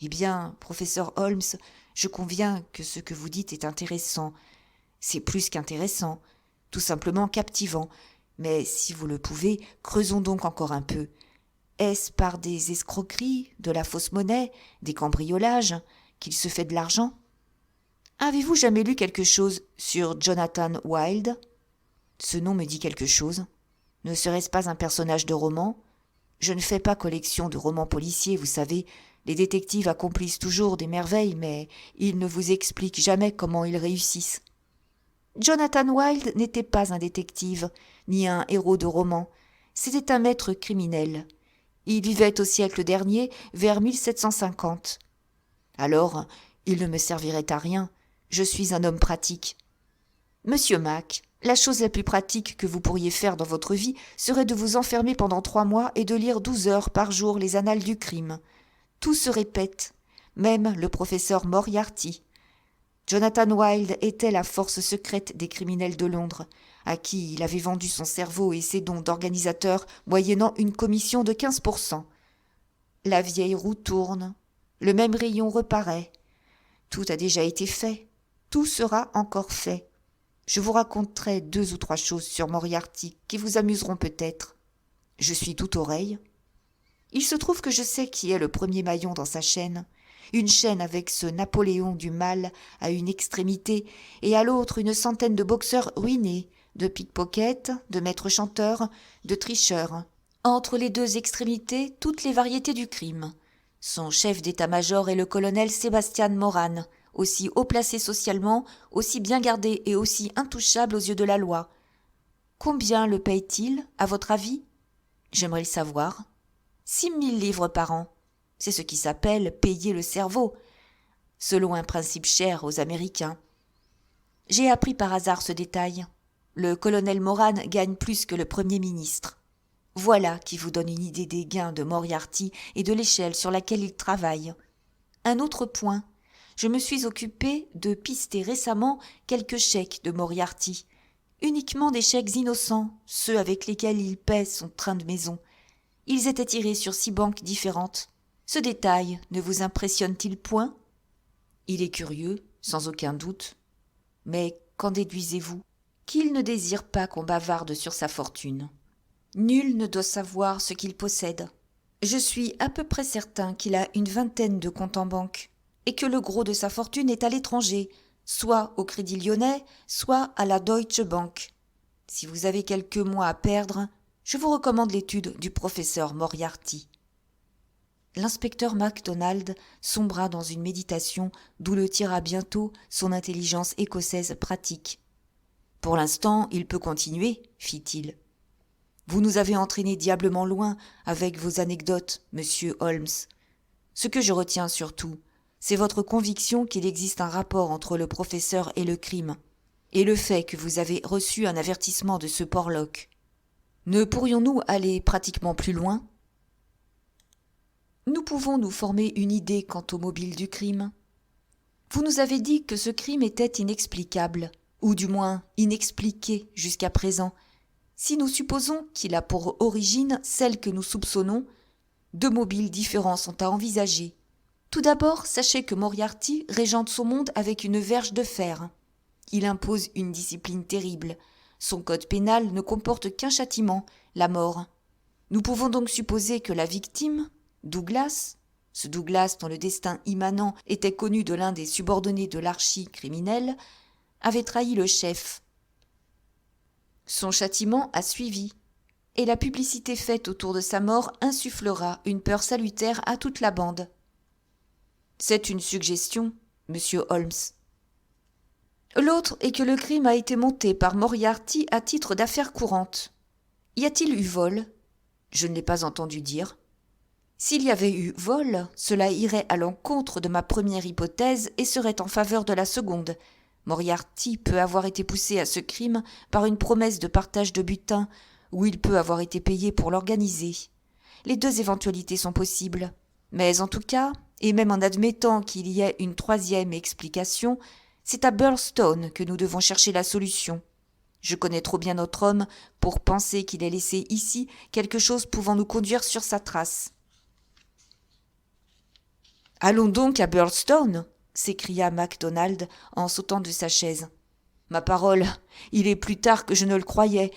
Eh bien, professeur Holmes, je conviens que ce que vous dites est intéressant. C'est plus qu'intéressant, tout simplement captivant. Mais si vous le pouvez, creusons donc encore un peu. Est-ce par des escroqueries, de la fausse monnaie, des cambriolages, qu'il se fait de l'argent ? Avez-vous jamais lu quelque chose sur Jonathan Wild ? Ce nom me dit quelque chose. Ne serait-ce pas un personnage de roman ? Je ne fais pas collection de romans policiers, vous savez. Les détectives accomplissent toujours des merveilles, mais ils ne vous expliquent jamais comment ils réussissent. Jonathan Wild n'était pas un détective, ni un héros de roman. C'était un maître criminel. Il vivait au siècle dernier, vers 1750. Alors, il ne me servirait à rien. Je suis un homme pratique. Monsieur Mac, la chose la plus pratique que vous pourriez faire dans votre vie serait de vous enfermer pendant 3 mois et de lire 12 heures par jour les annales du crime. Tout se répète, même le professeur Moriarty. Jonathan Wild était la force secrète des criminels de Londres. à qui il avait vendu son cerveau et ses dons d'organisateur moyennant une commission de 15%. La vieille roue tourne, le même rayon reparaît. Tout a déjà été fait, tout sera encore fait. Je vous raconterai 2 ou 3 choses sur Moriarty qui vous amuseront peut-être. Je suis tout oreille. Il se trouve que je sais qui est le premier maillon dans sa chaîne. Une chaîne avec ce Napoléon du mal à une extrémité et à l'autre une centaine de boxeurs ruinés, de pickpockets, de maîtres chanteurs, de tricheurs. Entre les 2 extrémités, toutes les variétés du crime. Son chef d'état-major est le colonel Sébastien Moran, aussi haut placé socialement, aussi bien gardé et aussi intouchable aux yeux de la loi. Combien le paye-t-il, à votre avis ? J'aimerais le savoir. 6 000 livres par an. C'est ce qui s'appelle payer le cerveau, selon un principe cher aux Américains. J'ai appris par hasard ce détail. Le colonel Moran gagne plus que le Premier ministre. Voilà qui vous donne une idée des gains de Moriarty et de l'échelle sur laquelle il travaille. Un autre point. Je me suis occupé de pister récemment quelques chèques de Moriarty. Uniquement des chèques innocents, ceux avec lesquels il paie son train de maison. Ils étaient tirés sur 6 banques différentes. Ce détail ne vous impressionne-t-il point ? Il est curieux, sans aucun doute. Mais qu'en déduisez-vous ? Qu'il ne désire pas qu'on bavarde sur sa fortune. Nul ne doit savoir ce qu'il possède. Je suis à peu près certain qu'il a une 20aine de comptes en banque, et que le gros de sa fortune est à l'étranger, soit au Crédit Lyonnais, soit à la Deutsche Bank. Si vous avez quelques mois à perdre, je vous recommande l'étude du professeur Moriarty. L'inspecteur MacDonald sombra dans une méditation d'où le tira bientôt son intelligence écossaise pratique. « Pour l'instant, il peut continuer, fit-il. Vous nous avez entraînés diablement loin avec vos anecdotes, monsieur Holmes. Ce que je retiens surtout, c'est votre conviction qu'il existe un rapport entre le professeur et le crime, et le fait que vous avez reçu un avertissement de ce Porlock. Ne pourrions-nous aller pratiquement plus loin ? Nous pouvons nous former une idée quant au mobile du crime. Vous nous avez dit que ce crime était inexplicable, ou du moins inexpliqué jusqu'à présent. Si nous supposons qu'il a pour origine celle que nous soupçonnons, 2 mobiles différents sont à envisager. Tout d'abord, sachez que Moriarty régente son monde avec une verge de fer. Il impose une discipline terrible. Son code pénal ne comporte qu'un châtiment, la mort. Nous pouvons donc supposer que la victime, Douglas, ce Douglas dont le destin immanent était connu de l'un des subordonnés de l'archi-criminel, avait trahi le chef. Son châtiment a suivi, et la publicité faite autour de sa mort insufflera une peur salutaire à toute la bande. C'est une suggestion, monsieur Holmes. L'autre est que le crime a été monté par Moriarty à titre d'affaire courante. Y a-t-il eu vol ? Je ne l'ai pas entendu dire. S'il y avait eu vol, cela irait à l'encontre de ma première hypothèse et serait en faveur de la seconde. Moriarty peut avoir été poussé à ce crime par une promesse de partage de butin, ou il peut avoir été payé pour l'organiser. Les 2 éventualités sont possibles. Mais en tout cas, et même en admettant qu'il y ait une 3e explication, c'est à Birlstone que nous devons chercher la solution. Je connais trop bien notre homme pour penser qu'il ait laissé ici quelque chose pouvant nous conduire sur sa trace. « Allons donc à Birlstone !» s'écria MacDonald en sautant de sa chaise. « Ma parole, il est plus tard que je ne le croyais.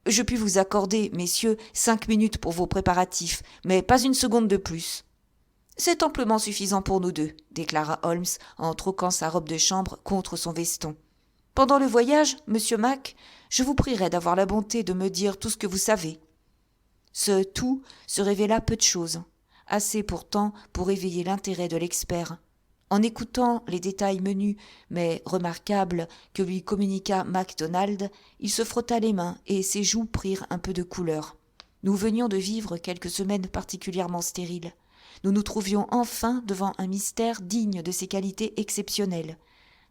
Je puis vous accorder, messieurs, 5 minutes pour vos préparatifs, mais pas une seconde de plus. »« C'est amplement suffisant pour nous 2, déclara Holmes en troquant sa robe de chambre contre son veston. « Pendant le voyage, monsieur Mac, je vous prierai d'avoir la bonté de me dire tout ce que vous savez. » Ce tout se révéla peu de choses, assez pourtant pour éveiller l'intérêt de l'expert. En écoutant les détails menus mais remarquables que lui communiqua MacDonald, il se frotta les mains et ses joues prirent un peu de couleur. Nous venions de vivre quelques semaines particulièrement stériles. Nous nous trouvions enfin devant un mystère digne de ses qualités exceptionnelles.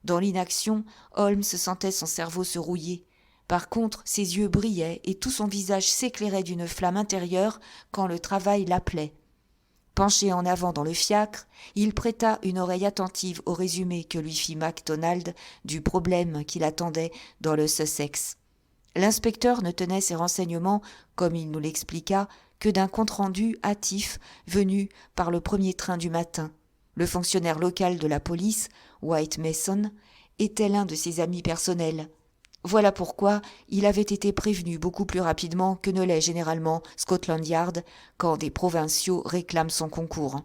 Dans l'inaction, Holmes sentait son cerveau se rouiller. Par contre, ses yeux brillaient et tout son visage s'éclairait d'une flamme intérieure quand le travail l'appelait. Penché en avant dans le fiacre, il prêta une oreille attentive au résumé que lui fit MacDonald du problème qui l'attendait dans le Sussex. L'inspecteur ne tenait ses renseignements, comme il nous l'expliqua, que d'un compte-rendu hâtif venu par le premier train du matin. Le fonctionnaire local de la police, White Mason, était l'un de ses amis personnels. Voilà pourquoi il avait été prévenu beaucoup plus rapidement que ne l'est généralement Scotland Yard quand des provinciaux réclament son concours.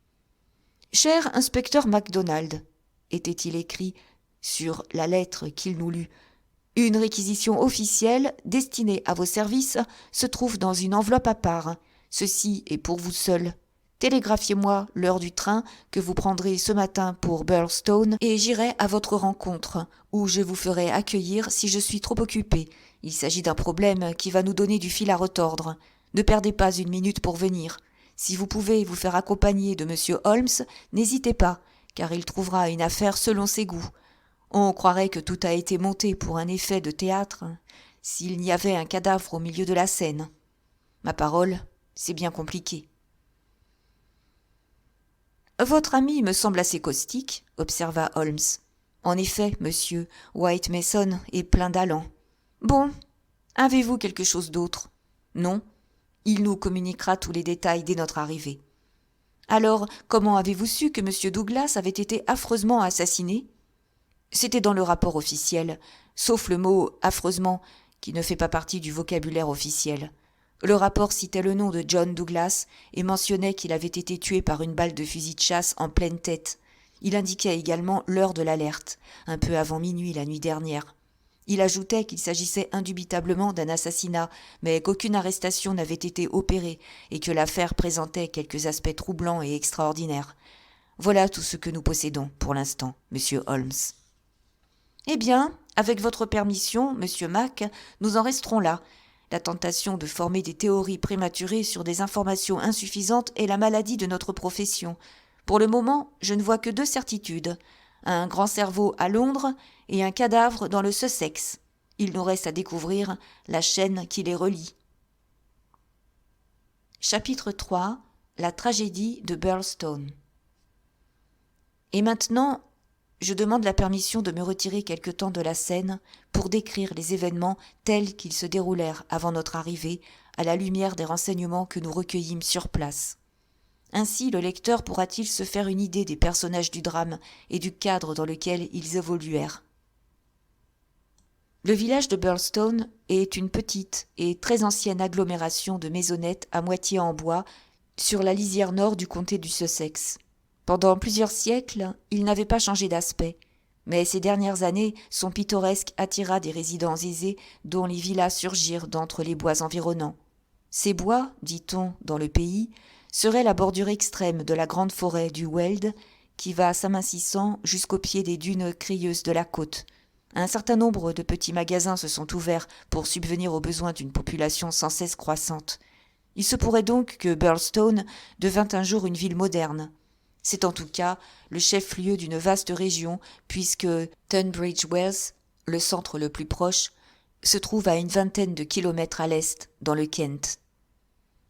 « Cher inspecteur MacDonald », était-il écrit sur la lettre qu'il nous lut, « une réquisition officielle destinée à vos services se trouve dans une enveloppe à part. Ceci est pour vous seul. Télégraphiez-moi l'heure du train que vous prendrez ce matin pour Burlstone et j'irai à votre rencontre, où je vous ferai accueillir si je suis trop occupé. Il s'agit d'un problème qui va nous donner du fil à retordre. Ne perdez pas une minute pour venir. Si vous pouvez vous faire accompagner de M. Holmes, n'hésitez pas, car il trouvera une affaire selon ses goûts. On croirait que tout a été monté pour un effet de théâtre, s'il n'y avait un cadavre au milieu de la scène. Ma parole, c'est bien compliqué. « Votre ami me semble assez caustique, » observa Holmes. « En effet, monsieur, White Mason est plein d'allant. Bon, avez-vous quelque chose d'autre ? Non ? Il nous communiquera tous les détails dès notre arrivée. Alors, comment avez-vous su que monsieur Douglas avait été affreusement assassiné ? C'était dans le rapport officiel, sauf le mot « affreusement » qui ne fait pas partie du vocabulaire officiel. Le rapport citait le nom de John Douglas et mentionnait qu'il avait été tué par une balle de fusil de chasse en pleine tête. Il indiquait également l'heure de l'alerte, un peu avant minuit la nuit dernière. Il ajoutait qu'il s'agissait indubitablement d'un assassinat, mais qu'aucune arrestation n'avait été opérée et que l'affaire présentait quelques aspects troublants et extraordinaires. Voilà tout ce que nous possédons pour l'instant, monsieur Holmes. Eh bien, avec votre permission, monsieur Mac, nous en resterons là. La tentation de former des théories prématurées sur des informations insuffisantes est la maladie de notre profession. Pour le moment, je ne vois que 2 certitudes. Un grand cerveau à Londres et un cadavre dans le Sussex. Il nous reste à découvrir la chaîne qui les relie. Chapitre 3. La tragédie de Burlstone. Et maintenant, je demande la permission de me retirer quelque temps de la scène pour décrire les événements tels qu'ils se déroulèrent avant notre arrivée, à la lumière des renseignements que nous recueillîmes sur place. Ainsi, le lecteur pourra-t-il se faire une idée des personnages du drame et du cadre dans lequel ils évoluèrent. Le village de Burlstone est une petite et très ancienne agglomération de maisonnettes à moitié en bois sur la lisière nord du comté du Sussex. Pendant plusieurs siècles, il n'avait pas changé d'aspect, mais ces dernières années, son pittoresque attira des résidents aisés dont les villas surgirent d'entre les bois environnants. Ces bois, dit-on dans le pays, seraient la bordure extrême de la grande forêt du Weald qui va s'amincissant jusqu'au pied des dunes crayeuses de la côte. Un certain nombre de petits magasins se sont ouverts pour subvenir aux besoins d'une population sans cesse croissante. Il se pourrait donc que Burlstone devint un jour une ville moderne. C'est en tout cas le chef-lieu d'une vaste région, puisque Tunbridge Wells, le centre le plus proche, se trouve à une vingtaine de kilomètres à l'est, dans le Kent.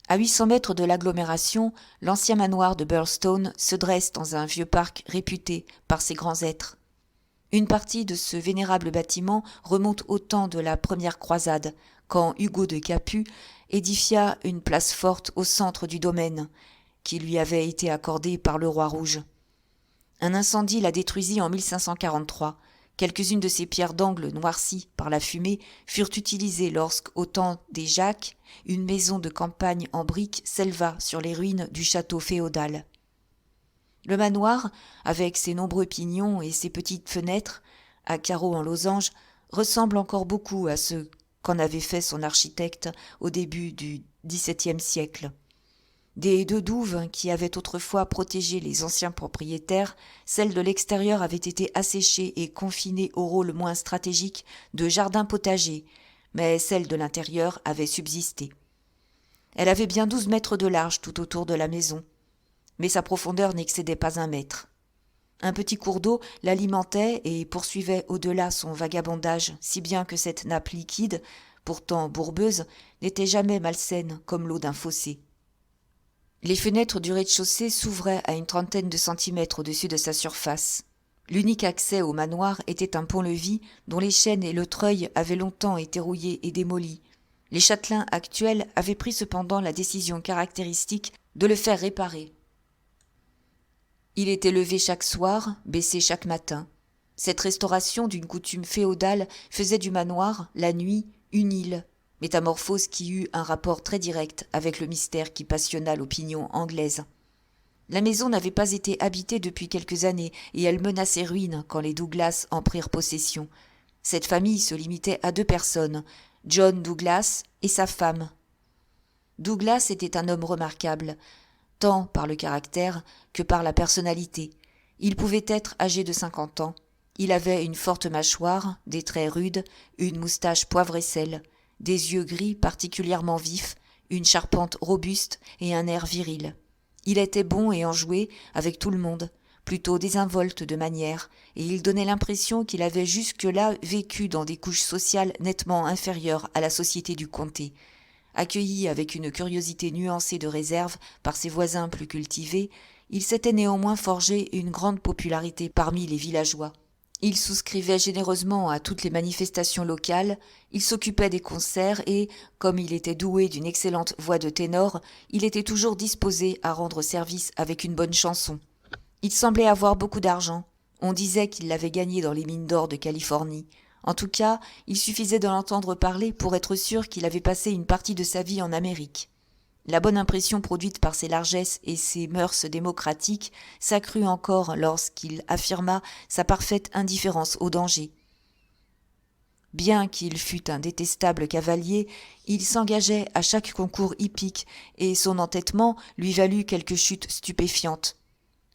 À 800 mètres de l'agglomération, l'ancien manoir de Burlstone se dresse dans un vieux parc réputé par ses grands êtres. Une partie de ce vénérable bâtiment remonte au temps de la première croisade, quand Hugo de Capuy édifia une place forte au centre du domaine, qui lui avait été accordée par le roi rouge. Un incendie la détruisit en 1543. Quelques-unes de ces pierres d'angle noircies par la fumée furent utilisées lorsqu'au temps des Jacques, une maison de campagne en briques s'éleva sur les ruines du château féodal. Le manoir, avec ses nombreux pignons et ses petites fenêtres, à carreaux en losange, ressemble encore beaucoup à ce qu'en avait fait son architecte au début du XVIIe siècle. Des 2 douves qui avaient autrefois protégé les anciens propriétaires, celles de l'extérieur avaient été asséchées et confinées au rôle moins stratégique de jardin potager, mais celle de l'intérieur avait subsisté. Elle avait bien 12 mètres de large tout autour de la maison, mais sa profondeur n'excédait pas 1 mètre. Un petit cours d'eau l'alimentait et poursuivait au-delà son vagabondage, si bien que cette nappe liquide, pourtant bourbeuse, n'était jamais malsaine comme l'eau d'un fossé. Les fenêtres du rez-de-chaussée s'ouvraient à une trentaine de centimètres au-dessus de sa surface. L'unique accès au manoir était un pont-levis dont les chaînes et le treuil avaient longtemps été rouillés et démolis. Les châtelains actuels avaient pris cependant la décision caractéristique de le faire réparer. Il était levé chaque soir, baissé chaque matin. Cette restauration d'une coutume féodale faisait du manoir, la nuit, une île, métamorphose qui eut un rapport très direct avec le mystère qui passionna l'opinion anglaise. La maison n'avait pas été habitée depuis quelques années et elle menaçait ruine quand les Douglas en prirent possession. Cette famille se limitait à 2 personnes, John Douglas et sa femme. Douglas était un homme remarquable, tant par le caractère que par la personnalité. Il pouvait être âgé de 50 ans. Il avait une forte mâchoire, des traits rudes, une moustache poivre et sel, des yeux gris particulièrement vifs, une charpente robuste et un air viril. Il était bon et enjoué avec tout le monde, plutôt désinvolte de manières, et il donnait l'impression qu'il avait jusque-là vécu dans des couches sociales nettement inférieures à la société du comté. Accueilli avec une curiosité nuancée de réserve par ses voisins plus cultivés, il s'était néanmoins forgé une grande popularité parmi les villageois. Il souscrivait généreusement à toutes les manifestations locales, il s'occupait des concerts et, comme il était doué d'une excellente voix de ténor, il était toujours disposé à rendre service avec une bonne chanson. Il semblait avoir beaucoup d'argent. On disait qu'il l'avait gagné dans les mines d'or de Californie. En tout cas, il suffisait de l'entendre parler pour être sûr qu'il avait passé une partie de sa vie en Amérique. La bonne impression produite par ses largesses et ses mœurs démocratiques s'accrut encore lorsqu'il affirma sa parfaite indifférence au danger. Bien qu'il fût un détestable cavalier, il s'engageait à chaque concours hippique et son entêtement lui valut quelques chutes stupéfiantes.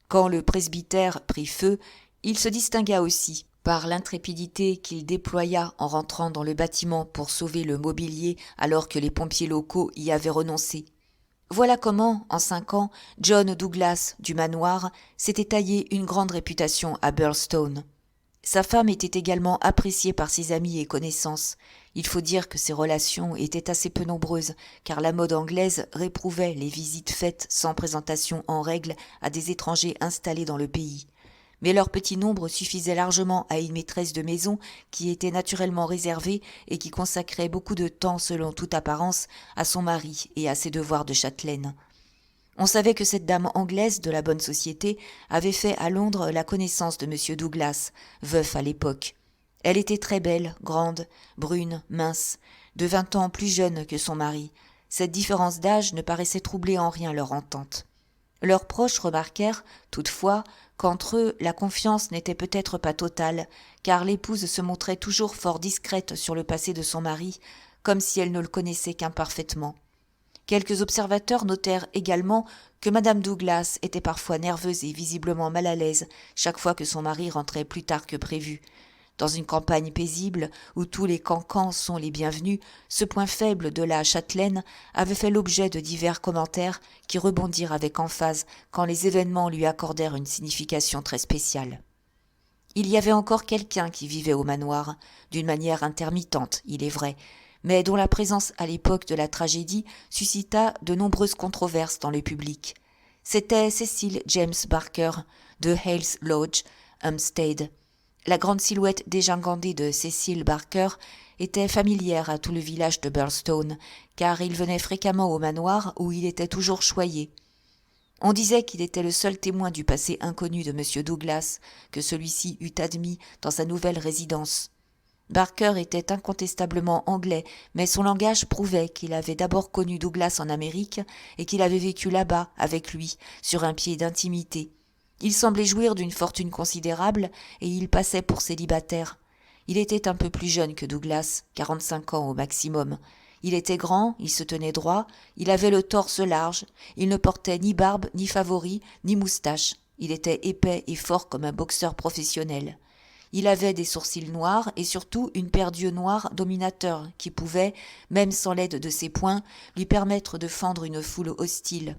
Quand le presbytère prit feu, il se distingua aussi par l'intrépidité qu'il déploya en rentrant dans le bâtiment pour sauver le mobilier alors que les pompiers locaux y avaient renoncé. Voilà comment, en 5 ans, John Douglas, du manoir, s'était taillé une grande réputation à Burlstone. Sa femme était également appréciée par ses amis et connaissances. Il faut dire que ces relations étaient assez peu nombreuses, car la mode anglaise réprouvait les visites faites sans présentation en règle à des étrangers installés dans le pays. Mais leur petit nombre suffisait largement à une maîtresse de maison qui était naturellement réservée et qui consacrait beaucoup de temps, selon toute apparence, à son mari et à ses devoirs de châtelaine. On savait que cette dame anglaise de la bonne société avait fait à Londres la connaissance de M. Douglas, veuf à l'époque. Elle était très belle, grande, brune, mince, de 20 ans plus jeune que son mari. Cette différence d'âge ne paraissait troubler en rien leur entente. Leurs proches remarquèrent, toutefois, qu'entre eux la confiance n'était peut-être pas totale, car l'épouse se montrait toujours fort discrète sur le passé de son mari, comme si elle ne le connaissait qu'imparfaitement. Quelques observateurs notèrent également que madame Douglas était parfois nerveuse et visiblement mal à l'aise chaque fois que son mari rentrait plus tard que prévu. Dans une campagne paisible, où tous les cancans sont les bienvenus, ce point faible de la châtelaine avait fait l'objet de divers commentaires qui rebondirent avec emphase quand les événements lui accordèrent une signification très spéciale. Il y avait encore quelqu'un qui vivait au manoir, d'une manière intermittente, il est vrai, mais dont la présence à l'époque de la tragédie suscita de nombreuses controverses dans le public. C'était Cecil James Barker, de Hales Lodge, Hampstead. La grande silhouette dégingandée de Cecil Barker était familière à tout le village de Burlstone, car il venait fréquemment au manoir où il était toujours choyé. On disait qu'il était le seul témoin du passé inconnu de M. Douglas, que celui-ci eût admis dans sa nouvelle résidence. Barker était incontestablement anglais, mais son langage prouvait qu'il avait d'abord connu Douglas en Amérique et qu'il avait vécu là-bas avec lui, sur un pied d'intimité. Il semblait jouir d'une fortune considérable et il passait pour célibataire. Il était un peu plus jeune que Douglas, 45 ans au maximum. Il était grand, il se tenait droit, il avait le torse large, il ne portait ni barbe, ni favoris, ni moustache. Il était épais et fort comme un boxeur professionnel. Il avait des sourcils noirs et surtout une paire d'yeux noirs dominateurs qui pouvaient, même sans l'aide de ses poings, lui permettre de fendre une foule hostile.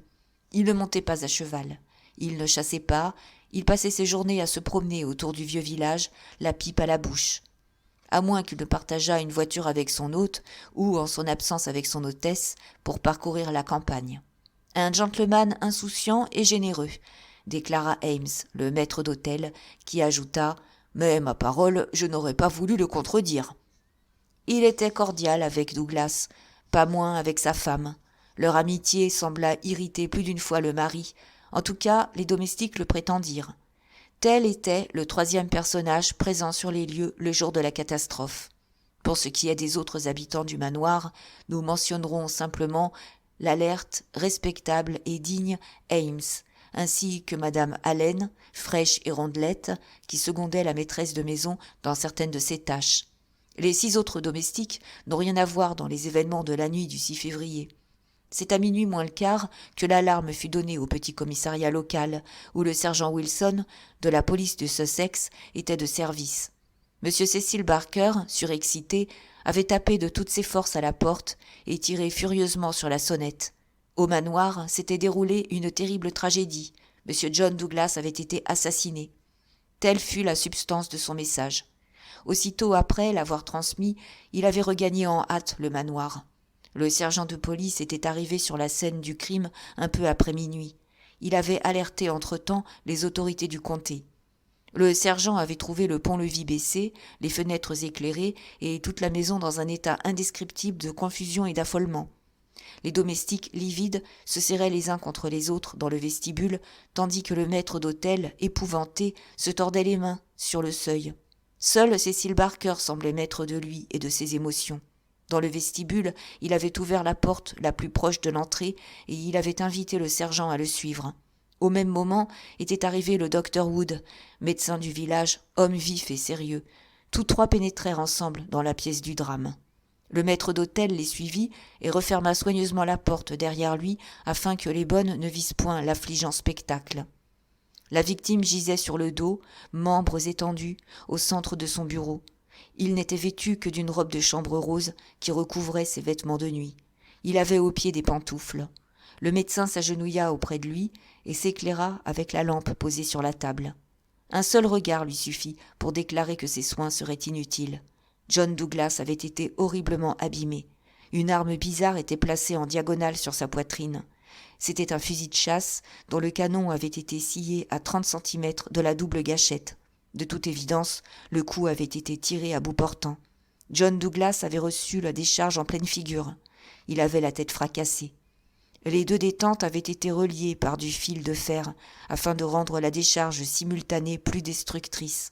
Il ne montait pas à cheval. Il ne chassait pas, il passait ses journées à se promener autour du vieux village, la pipe à la bouche. À moins qu'il ne partageât une voiture avec son hôte, ou, en son absence avec son hôtesse, pour parcourir la campagne. Un gentleman insouciant et généreux, déclara Ames, le maître d'hôtel, qui ajouta « Mais ma parole, je n'aurais pas voulu le contredire. » Il était cordial avec Douglas, pas moins avec sa femme. Leur amitié sembla irriter plus d'une fois le mari. En tout cas, les domestiques le prétendirent. Tel était le troisième personnage présent sur les lieux le jour de la catastrophe. Pour ce qui est des autres habitants du manoir, nous mentionnerons simplement l'alerte, respectable et digne Ames, ainsi que madame Allen, fraîche et rondelette, qui secondait la maîtresse de maison dans certaines de ses tâches. Les 6 autres domestiques n'ont rien à voir dans les événements de la nuit du 6 février. C'est à minuit moins le quart que l'alarme fut donnée au petit commissariat local, où le sergent Wilson, de la police de Sussex, était de service. M. Cecil Barker, surexcité, avait tapé de toutes ses forces à la porte et tiré furieusement sur la sonnette. Au manoir s'était déroulée une terrible tragédie. M. John Douglas avait été assassiné. Telle fut la substance de son message. Aussitôt après l'avoir transmis, il avait regagné en hâte le manoir. Le sergent de police était arrivé sur la scène du crime un peu après minuit. Il avait alerté entre-temps les autorités du comté. Le sergent avait trouvé le pont-levis baissé, les fenêtres éclairées et toute la maison dans un état indescriptible de confusion et d'affolement. Les domestiques livides se serraient les uns contre les autres dans le vestibule, tandis que le maître d'hôtel, épouvanté, se tordait les mains sur le seuil. Seul Cecil Barker semblait maître de lui et de ses émotions. Dans le vestibule, il avait ouvert la porte la plus proche de l'entrée et il avait invité le sergent à le suivre. Au même moment était arrivé le docteur Wood, médecin du village, homme vif et sérieux. Tous 3 pénétrèrent ensemble dans la pièce du drame. Le maître d'hôtel les suivit et referma soigneusement la porte derrière lui afin que les bonnes ne vissent point l'affligeant spectacle. La victime gisait sur le dos, membres étendus, au centre de son bureau. Il n'était vêtu que d'une robe de chambre rose qui recouvrait ses vêtements de nuit. Il avait aux pieds des pantoufles. Le médecin s'agenouilla auprès de lui et s'éclaira avec la lampe posée sur la table. Un seul regard lui suffit pour déclarer que ses soins seraient inutiles. John Douglas avait été horriblement abîmé. Une arme bizarre était placée en diagonale sur sa poitrine. C'était un fusil de chasse dont le canon avait été scié à 30 centimètres de la double gâchette. De toute évidence, le coup avait été tiré à bout portant. John Douglas avait reçu la décharge en pleine figure. Il avait la tête fracassée. Les 2 détentes avaient été reliées par du fil de fer afin de rendre la décharge simultanée plus destructrice.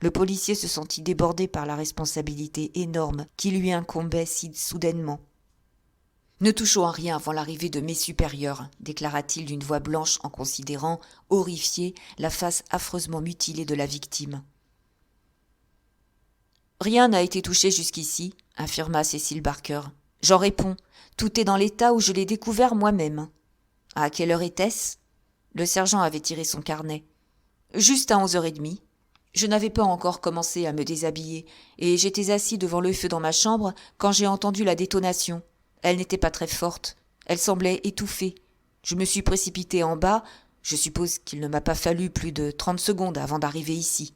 Le policier se sentit débordé par la responsabilité énorme qui lui incombait si soudainement. « Ne touchons à rien avant l'arrivée de mes supérieurs, déclara-t-il d'une voix blanche en considérant, horrifié, la face affreusement mutilée de la victime. « Rien n'a été touché jusqu'ici, affirma Cecil Barker. J'en réponds, tout est dans l'état où je l'ai découvert moi-même. À quelle heure était-ce ? Le sergent avait tiré son carnet. Juste à 11h30. Je n'avais pas encore commencé à me déshabiller, et j'étais assis devant le feu dans ma chambre quand j'ai entendu la détonation. Elle n'était pas très forte. Elle semblait étouffée. Je me suis précipité en bas. Je suppose qu'il ne m'a pas fallu plus de 30 secondes avant d'arriver ici.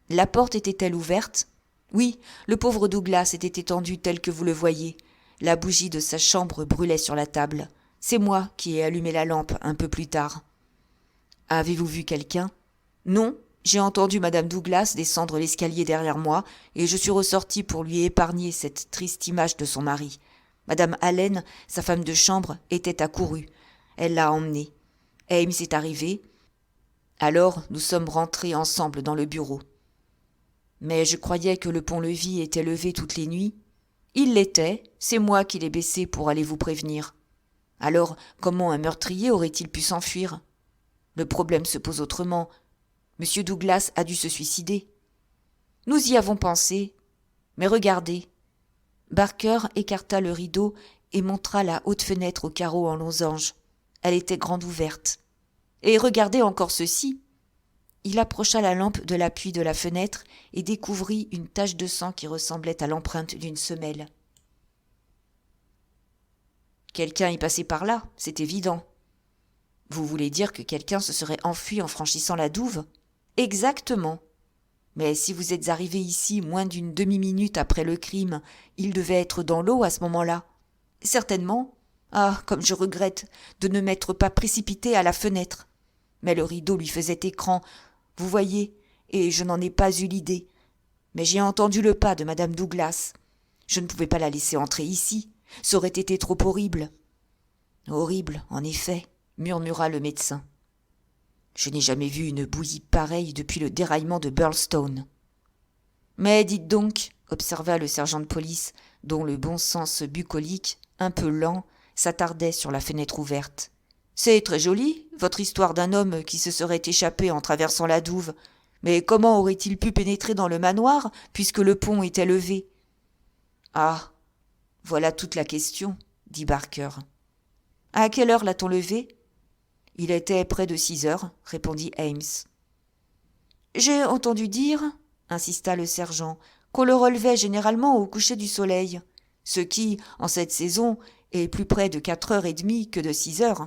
La porte était-elle ouverte ? Oui, le pauvre Douglas était étendu tel que vous le voyez. La bougie de sa chambre brûlait sur la table. C'est moi qui ai allumé la lampe un peu plus tard. Avez-vous vu quelqu'un ? Non, j'ai entendu madame Douglas descendre l'escalier derrière moi et je suis ressorti pour lui épargner cette triste image de son mari. Madame Allen, sa femme de chambre, était accourue. Elle l'a emmenée. Ames est arrivé. Alors, nous sommes rentrés ensemble dans le bureau. Mais je croyais que le pont-levis était levé toutes les nuits. Il l'était, c'est moi qui l'ai baissé pour aller vous prévenir. Alors, comment un meurtrier aurait-il pu s'enfuir ? Le problème se pose autrement. Monsieur Douglas a dû se suicider. Nous y avons pensé. Mais regardez. Barker écarta le rideau et montra la haute fenêtre aux carreaux en losange. Elle était grande ouverte. Et regardez encore ceci. Il approcha la lampe de l'appui de la fenêtre et découvrit une tache de sang qui ressemblait à l'empreinte d'une semelle. Quelqu'un est passé par là, c'est évident. Vous voulez dire que quelqu'un se serait enfui en franchissant la douve ? Exactement. Mais si vous êtes arrivé ici moins d'une demi-minute après le crime, il devait être dans l'eau à ce moment-là. Certainement. Ah, comme je regrette de ne m'être pas précipité à la fenêtre. Mais le rideau lui faisait écran, vous voyez, et je n'en ai pas eu l'idée. Mais j'ai entendu le pas de madame Douglas. Je ne pouvais pas la laisser entrer ici. Ça aurait été trop horrible. Horrible, en effet, murmura le médecin. Je n'ai jamais vu une bouillie pareille depuis le déraillement de Burlstone. Mais dites donc, observa le sergent de police, dont le bon sens bucolique, un peu lent, s'attardait sur la fenêtre ouverte. C'est très joli, votre histoire d'un homme qui se serait échappé en traversant la douve. Mais comment aurait-il pu pénétrer dans le manoir, puisque le pont était levé ? Ah, voilà toute la question, dit Barker. À quelle heure l'a-t-on levé ? Il était près de 6 heures, répondit Ames. J'ai entendu dire, insista le sergent, qu'on le relevait généralement au coucher du soleil, ce qui, en cette saison, est plus près de 4h30 que de 6 heures.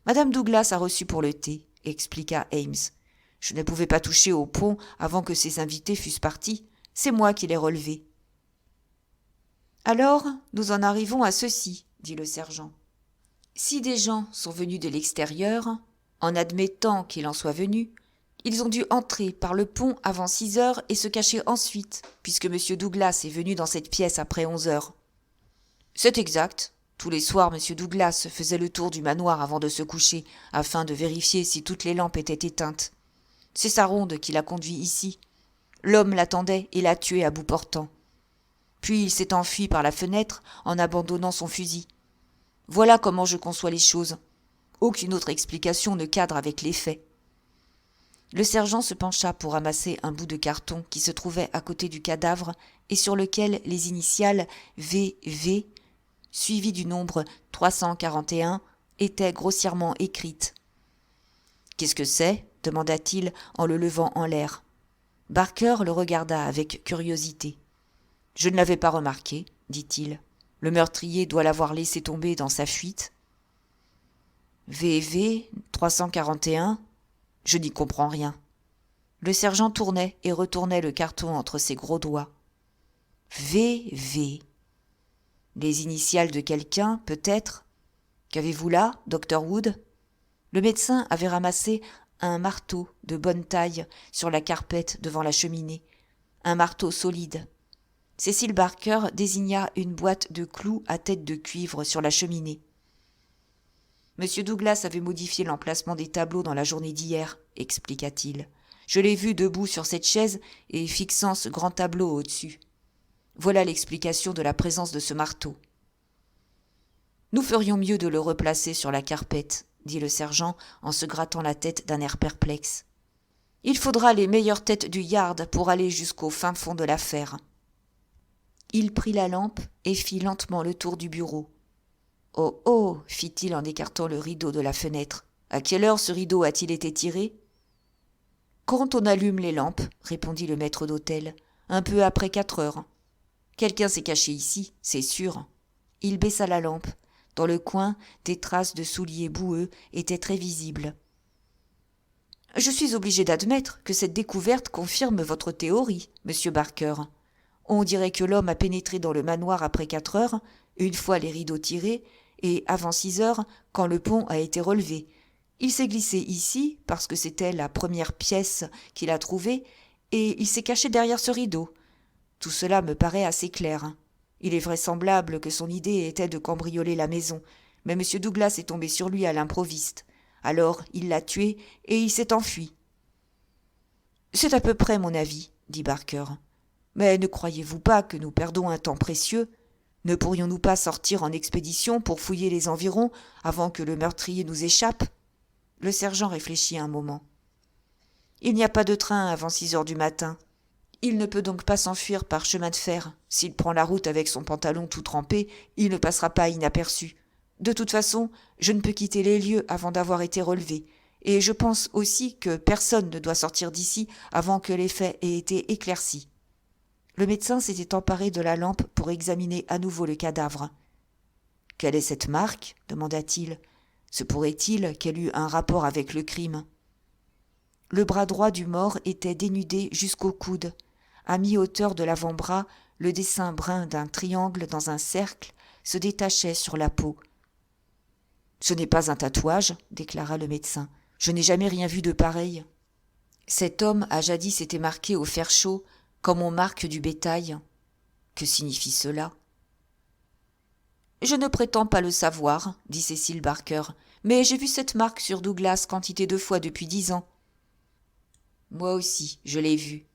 Madame Douglas a reçu pour le thé, expliqua Ames. Je ne pouvais pas toucher au pont avant que ses invités fussent partis. C'est moi qui l'ai relevé. Alors, nous en arrivons à ceci, dit le sergent. Si des gens sont venus de l'extérieur, en admettant qu'il en soit venu, ils ont dû entrer par le pont avant 6 heures et se cacher ensuite, puisque M. Douglas est venu dans cette pièce après 11 heures. C'est exact. Tous les soirs, M. Douglas faisait le tour du manoir avant de se coucher, afin de vérifier si toutes les lampes étaient éteintes. C'est sa ronde qui l'a conduit ici. L'homme l'attendait et l'a tué à bout portant. Puis il s'est enfui par la fenêtre en abandonnant son fusil. Voilà comment je conçois les choses. Aucune autre explication ne cadre avec les faits. Le sergent se pencha pour ramasser un bout de carton qui se trouvait à côté du cadavre et sur lequel les initiales VV, suivies du nombre 341, étaient grossièrement écrites. « Qu'est-ce que c'est » demanda-t-il en le levant en l'air. Barker le regarda avec curiosité. « Je ne l'avais pas remarqué, » dit-il. « Le meurtrier doit l'avoir laissé tomber dans sa fuite. »« VV 341 » Je n'y comprends rien. Le sergent tournait et retournait le carton entre ses gros doigts. VV. Les initiales de quelqu'un, peut-être. Qu'avez-vous là, Dr. Wood ? Le médecin avait ramassé un marteau de bonne taille sur la carpette devant la cheminée. Un marteau solide. Cécile Barker désigna une boîte de clous à tête de cuivre sur la cheminée. Monsieur Douglas avait modifié l'emplacement des tableaux dans la journée d'hier, expliqua-t-il. Je l'ai vu debout sur cette chaise et fixant ce grand tableau au-dessus. Voilà l'explication de la présence de ce marteau. Nous ferions mieux de le replacer sur la carpette, dit le sergent en se grattant la tête d'un air perplexe. Il faudra les meilleures têtes du yard pour aller jusqu'au fin fond de l'affaire. Il prit la lampe et fit lentement le tour du bureau. « Oh, oh » fit-il en écartant le rideau de la fenêtre. « À quelle heure ce rideau a-t-il été tiré ?»« Quand on allume les lampes, » répondit le maître d'hôtel, « un peu après 4 heures. Quelqu'un s'est caché ici, c'est sûr. » Il baissa la lampe. Dans le coin, des traces de souliers boueux étaient très visibles. « Je suis obligé d'admettre que cette découverte confirme votre théorie, monsieur Barker. On dirait que l'homme a pénétré dans le manoir après 4 heures, une fois les rideaux tirés, et avant 6 heures, quand le pont a été relevé. Il s'est glissé ici, parce que c'était la première pièce qu'il a trouvée, et il s'est caché derrière ce rideau. Tout cela me paraît assez clair. Il est vraisemblable que son idée était de cambrioler la maison, mais M. Douglas est tombé sur lui à l'improviste. Alors il l'a tué, et il s'est enfui. « C'est à peu près mon avis, » dit Barker. « Mais ne croyez-vous pas que nous perdons un temps précieux ? Ne pourrions-nous pas sortir en expédition pour fouiller les environs avant que le meurtrier nous échappe ?» Le sergent réfléchit un moment. « Il n'y a pas de train avant 6 heures du matin. Il ne peut donc pas s'enfuir par chemin de fer. S'il prend la route avec son pantalon tout trempé, il ne passera pas inaperçu. De toute façon, je ne peux quitter les lieux avant d'avoir été relevé. Et je pense aussi que personne ne doit sortir d'ici avant que les faits aient été éclaircis. » Le médecin s'était emparé de la lampe pour examiner à nouveau le cadavre. « Quelle est cette marque ?» demanda-t-il. « Se pourrait-il qu'elle eût un rapport avec le crime ?» Le bras droit du mort était dénudé jusqu'au coude. À mi-hauteur de l'avant-bras, le dessin brun d'un triangle dans un cercle se détachait sur la peau. « Ce n'est pas un tatouage » déclara le médecin. Je n'ai jamais rien vu de pareil. Cet homme a jadis été marqué au fer chaud comme on marque du bétail. Que signifie cela ? Je ne prétends pas le savoir, dit Cécile Barker, mais j'ai vu cette marque sur Douglas quantité de fois depuis 10 ans. Moi aussi, je l'ai vue,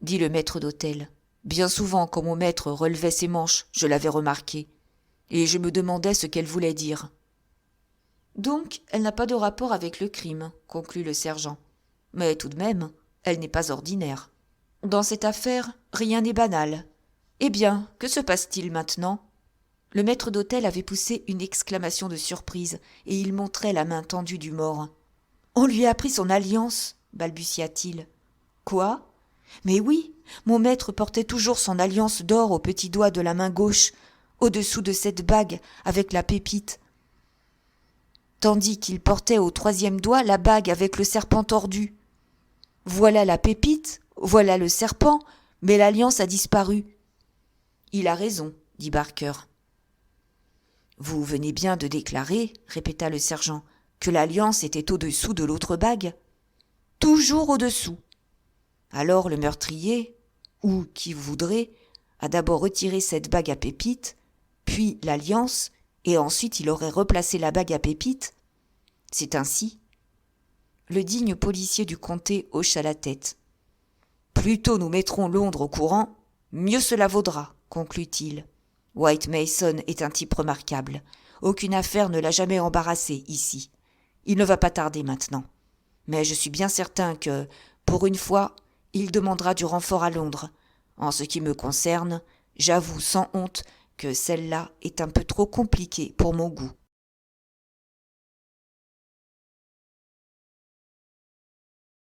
dit le maître d'hôtel. Bien souvent, quand mon maître relevait ses manches, je l'avais remarqué, et je me demandais ce qu'elle voulait dire. Donc, elle n'a pas de rapport avec le crime, conclut le sergent. Mais tout de même, elle n'est pas ordinaire. Dans cette affaire, rien n'est banal. Eh bien, que se passe-t-il maintenant ? Le maître d'hôtel avait poussé une exclamation de surprise, et il montrait la main tendue du mort. « On lui a pris son alliance !» balbutia-t-il. « Quoi ? Mais oui, mon maître portait toujours son alliance d'or au petit doigt de la main gauche, au-dessous de cette bague avec la pépite, tandis qu'il portait au 3e doigt la bague avec le serpent tordu. Voilà la pépite, voilà le serpent, mais l'alliance a disparu. »« Il a raison, » dit Barker. « Vous venez bien de déclarer, » répéta le sergent, « que l'alliance était au-dessous de l'autre bague. »« Toujours au-dessous. » Alors le meurtrier, ou qui voudrait, a d'abord retiré cette bague à pépite, puis l'alliance, et ensuite il aurait replacé la bague à pépite. C'est ainsi. Le digne policier du comté hocha la tête. « Plus tôt nous mettrons Londres au courant, mieux cela vaudra, » conclut-il. White Mason est un type remarquable. Aucune affaire ne l'a jamais embarrassé ici. Il ne va pas tarder maintenant. Mais je suis bien certain que, pour une fois, il demandera du renfort à Londres. En ce qui me concerne, j'avoue sans honte que celle-là est un peu trop compliquée pour mon goût.